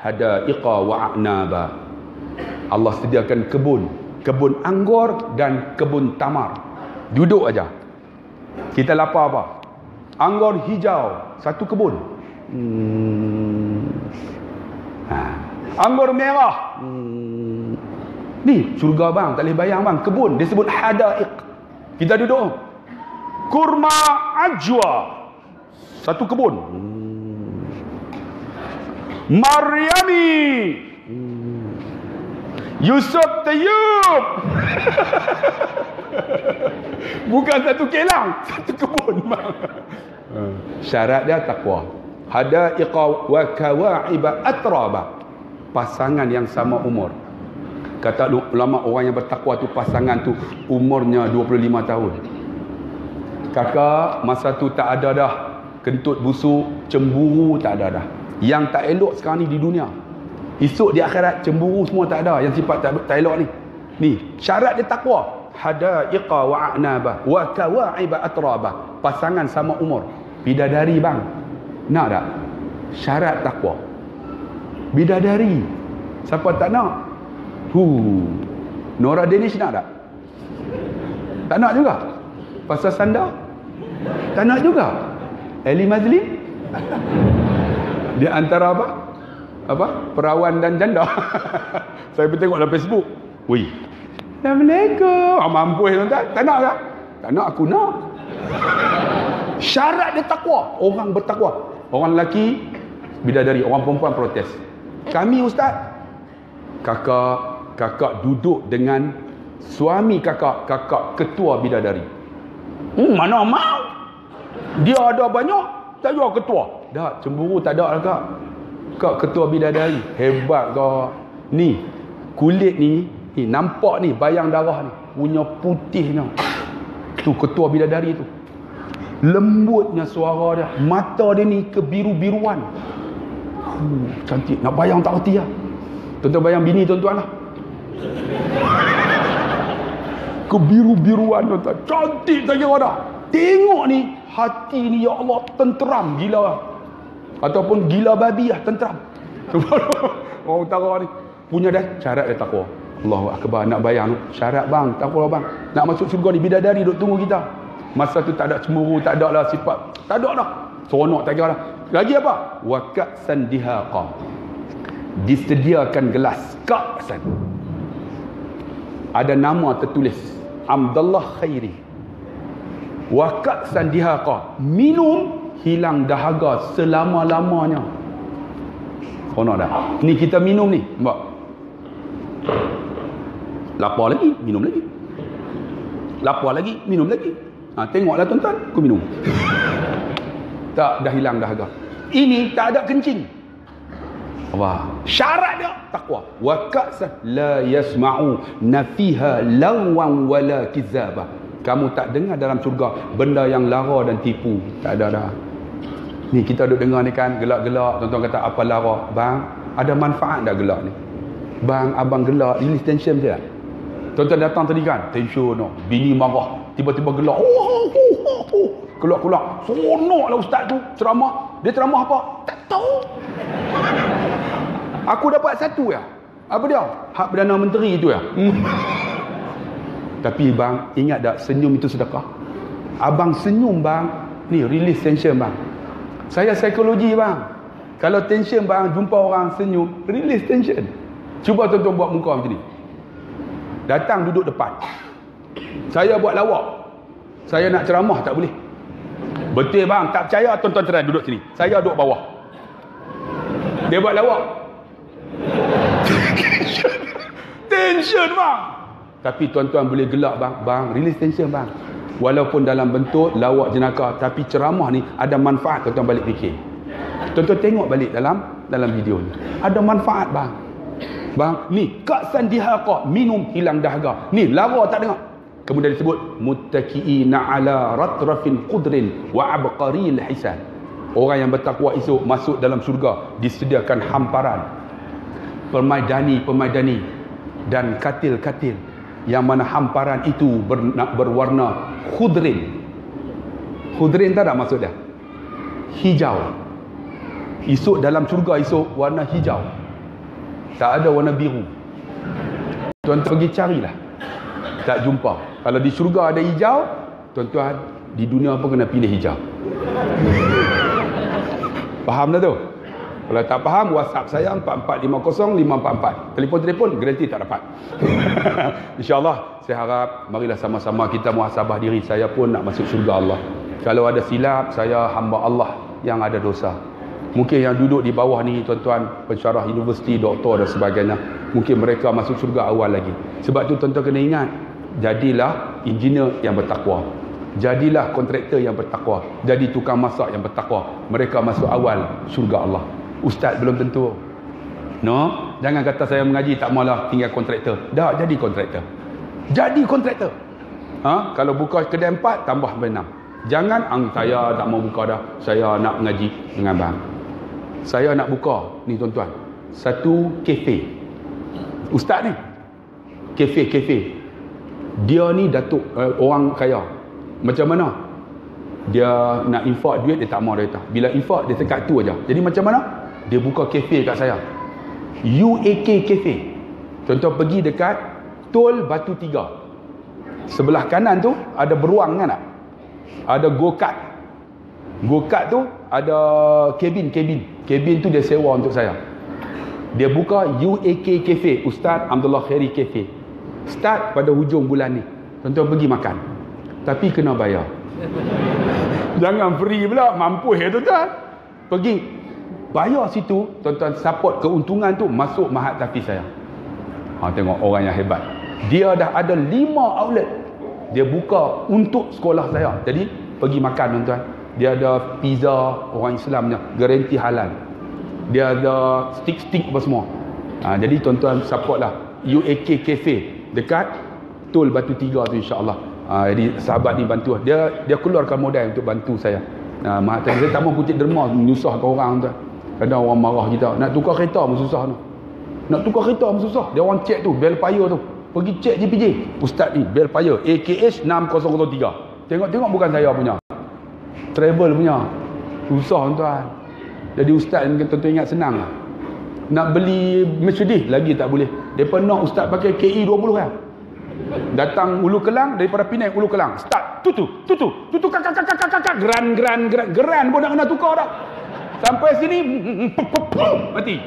Hadaiqa wa a'naba. Allah sediakan kebun anggur dan kebun tamar. Duduk aja. Kita lapar apa? Anggur hijau, satu kebun. Anggur merah. Ni syurga bang, tak boleh bayang bang. Kebun, dia sebut hadaiq. Kita duduk. Kurma ajwa, satu kebun. Maryami, Yusuf Tayyub. Bukan satu kelang, satu kebun bang. Syarat dia takwa. Hadaiqa wa kawa'iba atraba. Pasangan yang sama umur. Kata ulama, orang yang bertakwa tu pasangan tu umurnya 25 tahun. Kakak masa tu tak ada dah kentut busuk, cemburu tak ada dah. Yang tak elok sekarang ni di dunia. Esok di akhirat cemburu semua tak ada, yang sifat tak elok ni. Ni syarat dia takwa. Hadaiqa wa a'naba wa kawa'iba atraba. Pasangan sama umur. Bidadari bang. Nak tak? Syarat takwa. Bidadari. Siapa tak nak? Nora Danish nak tak? Tak nak juga. Pasal Sanda? Tak nak juga. Eli Mazlin? Dia antara apa? Perawan dan janda. Saya pun tengok dalam Facebook. Wih, Assalamualaikum. Mampu tuan-tuan. Tak nak tak? Tak nak, aku nak. Syarat dia takwa. Orang bertakwa. Orang lelaki bidadari, orang perempuan protes. Kami ustaz, kakak duduk dengan suami kakak ketua bidadari. Mana mau? Dia ada banyak, tak jual ketua. Dah, cemburu tak ada lah kak ketua bidadari. Hebat kak. Ni, kulit ni nampak ni, bayang darah ni. Punya putihnya. Tu ketua bidadari tu. Lembutnya suara dia. Mata dia ni kebiru-biruan. Cantik. Nak bayang tak reti lah. Tuan-tuan bayang bini tuan-tuan lah. Kebiru-biruan tuan-tuan. Cantik tak kira dah. Tengok ni, hati ni ya Allah tenteram gila lah. Ataupun gila babi lah, tenteram. Orang utara ni punya dah syarat dia takwa. Allahu akbar. Nak bayang tu syarat bang, takwa bang. Nak masuk syurga ni bidadari duk tunggu kita. Masa tu tak ada cemburu, tak ada lah sifat, tak ada dah. Seronok tak kira dah. Lagi apa? Wa ka'san dihaqa. Disediakan gelas ka'san. Ada nama tertulis Abdullah Khairi. Wa ka'san dihaqa. Minum hilang dahaga selama-lamanya. Seronok dah. Ni kita minum ni, mbak. Lapar lagi, minum lagi. Lapar lagi, minum lagi. Tengoklah tuan-tuan, aku minum. Tak, dah hilang dahaga. Ini tak ada kencing. Wah, syarat dia takwa. Wa ka'sa la yasma'u nafiha lawan wala kizaba. Kamu tak dengar dalam syurga benda yang lara dan tipu. Tak ada dah. Ni kita duk dengar ni kan, gelak-gelak. Tuan-tuan kata apa lara? Bang, ada manfaat dah gelak ni? Bang, abang gelak, release tension je. Tuan-tuan datang tadi kan, tension no. Bini marah, tiba-tiba gelak. Keluar-keluar. Seronoklah ustaz tu ceramah. Dia ceramah apa? Tak tahu. Aku dapat satu ya. Apa dia? Hak Perdana Menteri tu ya. Tapi bang, ingat tak senyum itu sedekah? Abang senyum bang, ni release tension bang. Saya psikologi bang. Kalau tension bang, jumpa orang senyum, release tension. Cuba tuan-tuan buat muka macam ni. Datang duduk depan. Saya buat lawak. Saya nak ceramah tak boleh. Betul bang, tak percaya tuan-tuan try duduk sini. Saya duduk bawah. Dia buat lawak. Tension bang. Tapi tuan-tuan boleh gelak bang. Bang, release tension bang. Walaupun dalam bentuk lawak jenaka, tapi ceramah ni ada manfaat. Tuan-tuan balik fikir. Tuan-tuan tengok balik dalam video ni. Ada manfaat bang. Bang, ni ka'san dihaqa, minum hilang dahaga. Ni lara tak dengar. Kemudian disebut muttaqiina ala ratrafin qudrin wa abqaril hisan. Orang yang bertakwa esok masuk dalam syurga disediakan hamparan, permaidani dan katil-katil yang mana hamparan itu berwarna khudrin. Khudrin tak ada maksud dia? Hijau. Esok dalam syurga esok warna hijau. Tak ada warna biru. Tuan-tuan pergi carilah. Tak jumpa. Kalau di syurga ada hijau, tuan-tuan, di dunia pun kena pilih hijab. Faham dah tu? Kalau tak faham, WhatsApp saya 4450 544. Telefon garanti tak dapat. InsyaAllah, saya harap marilah sama-sama kita muhasabah diri. Saya pun nak masuk syurga Allah. Kalau ada silap, saya hamba Allah yang ada dosa. Mungkin yang duduk di bawah ni, tuan-tuan, pensyarah universiti, doktor dan sebagainya, mungkin mereka masuk syurga awal lagi. Sebab tu tuan-tuan kena ingat, jadilah engineer yang bertakwa. Jadilah kontraktor yang bertakwa. Jadi tukang masak yang bertakwa. Mereka masuk awal syurga Allah. Ustaz belum tentu. No, jangan kata saya mengaji tak maulah tinggal kontraktor. Dah jadi kontraktor. Jadi kontraktor. Kalau buka kedai 4 tambah 6. Jangan saya tak mau buka dah. Saya nak mengaji dengan bang. Saya nak buka ni tuan-tuan. Satu kafe. Ustaz ni. Kafe. Dia ni datuk orang kaya. Macam mana? Dia nak infak duit, dia tak mau dia. Bila infak dia sekat tu aja. Jadi macam mana? Dia buka kafe kat saya. UAK Cafe. Contoh pergi dekat Tol Batu Tiga. Sebelah kanan tu ada beruang kan tak? Ada go-kart. Go-kart tu ada kabin. Kabin tu dia sewa untuk saya. Dia buka UAK Cafe, Ustaz Abdullah Khairi Cafe. Start pada hujung bulan ni. Tuan-tuan pergi makan. Tapi kena bayar. Jangan free pula, mampus ya tuan-tuan. Pergi bayar situ, tuan-tuan, support keuntungan tu masuk Mahat Tahfiz saya. Tengok orang yang hebat. Dia dah ada 5 outlet. Dia buka untuk sekolah saya. Jadi pergi makan tuan-tuan. Dia ada pizza orang Islamnya, garanti halal. Dia ada stick apa semua. Jadi tuan-tuan supportlah UAK Cafe dekat Tol Batu Tiga tu, insya-Allah. Jadi sahabat ni bantu. Dia keluarkan modal untuk bantu saya. Mahat Tahfiz saya tak mau kutip derma menyusahkan orang tuan. Kadang orang marah kita. Nak tukar kereta pun susah tu. Nak tukar kereta pun susah. Dia orang check tu, bel fire tu. Pergi check JPJ. Ustaz ni, bel fire AKH 6003. Tengok bukan saya punya. Travel punya. Susah tuan. Jadi ustaz ni tuan-tuan ingat senang lah. Nak beli Mercedes lagi tak boleh. Depa nak ustaz pakai KE 20 kan. Datang Ulu Kelang, daripada Penang Ulu Kelang. Start tutu kakak geran pun nak kena tukar dah. Sampai sini mati.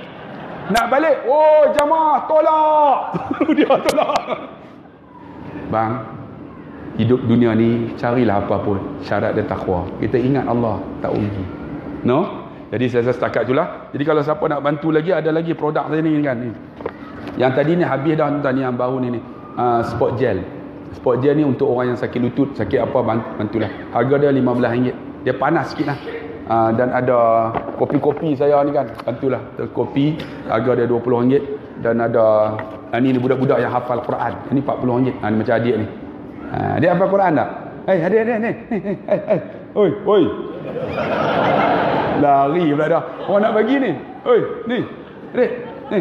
Nak balik, oh jamaah tolak. Dia tolak. Bang, hidup dunia ni carilah apa pun, syarat dia takwa. Kita ingat Allah, tak rugi. No? Jadi saya setakat itulah. Jadi kalau siapa nak bantu lagi, ada lagi produk saya ni kan. Yang tadi ni habis dah tuan, ni yang baru ni. Sport gel. Sport gel ni untuk orang yang sakit lutut, sakit apa, bantulah. Harga dia RM15. Dia panas sikit lah. Dan ada kopi-kopi saya ni kan, bantulah. Kopi harga dia RM20. Dan ada ni budak-budak yang hafal Quran. Ini RM40. Ni macam adik ni. Dia hafal Quran tak? Adik ni. Oi. Lari pula dah. Orang nak bagi ni. Oi, ni. Adik, ni.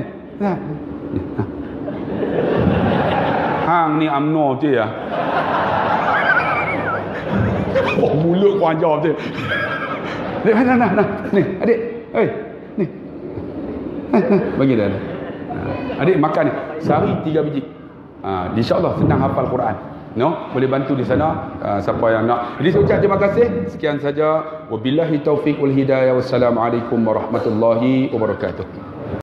Hang ni UMNO tu ya. Mulut kau ajar tu. Nah. Ni, adik. Ni. Bagi dia. Adik makan ni. Sehari 3 biji. InsyaAllah senang hafal Quran. No, boleh bantu di sana siapa yang nak. Jadi saya ucap terima kasih. Sekian saja. Wabillahi taufiq wal hidayah. Wassalamualaikum warahmatullahi wabarakatuh.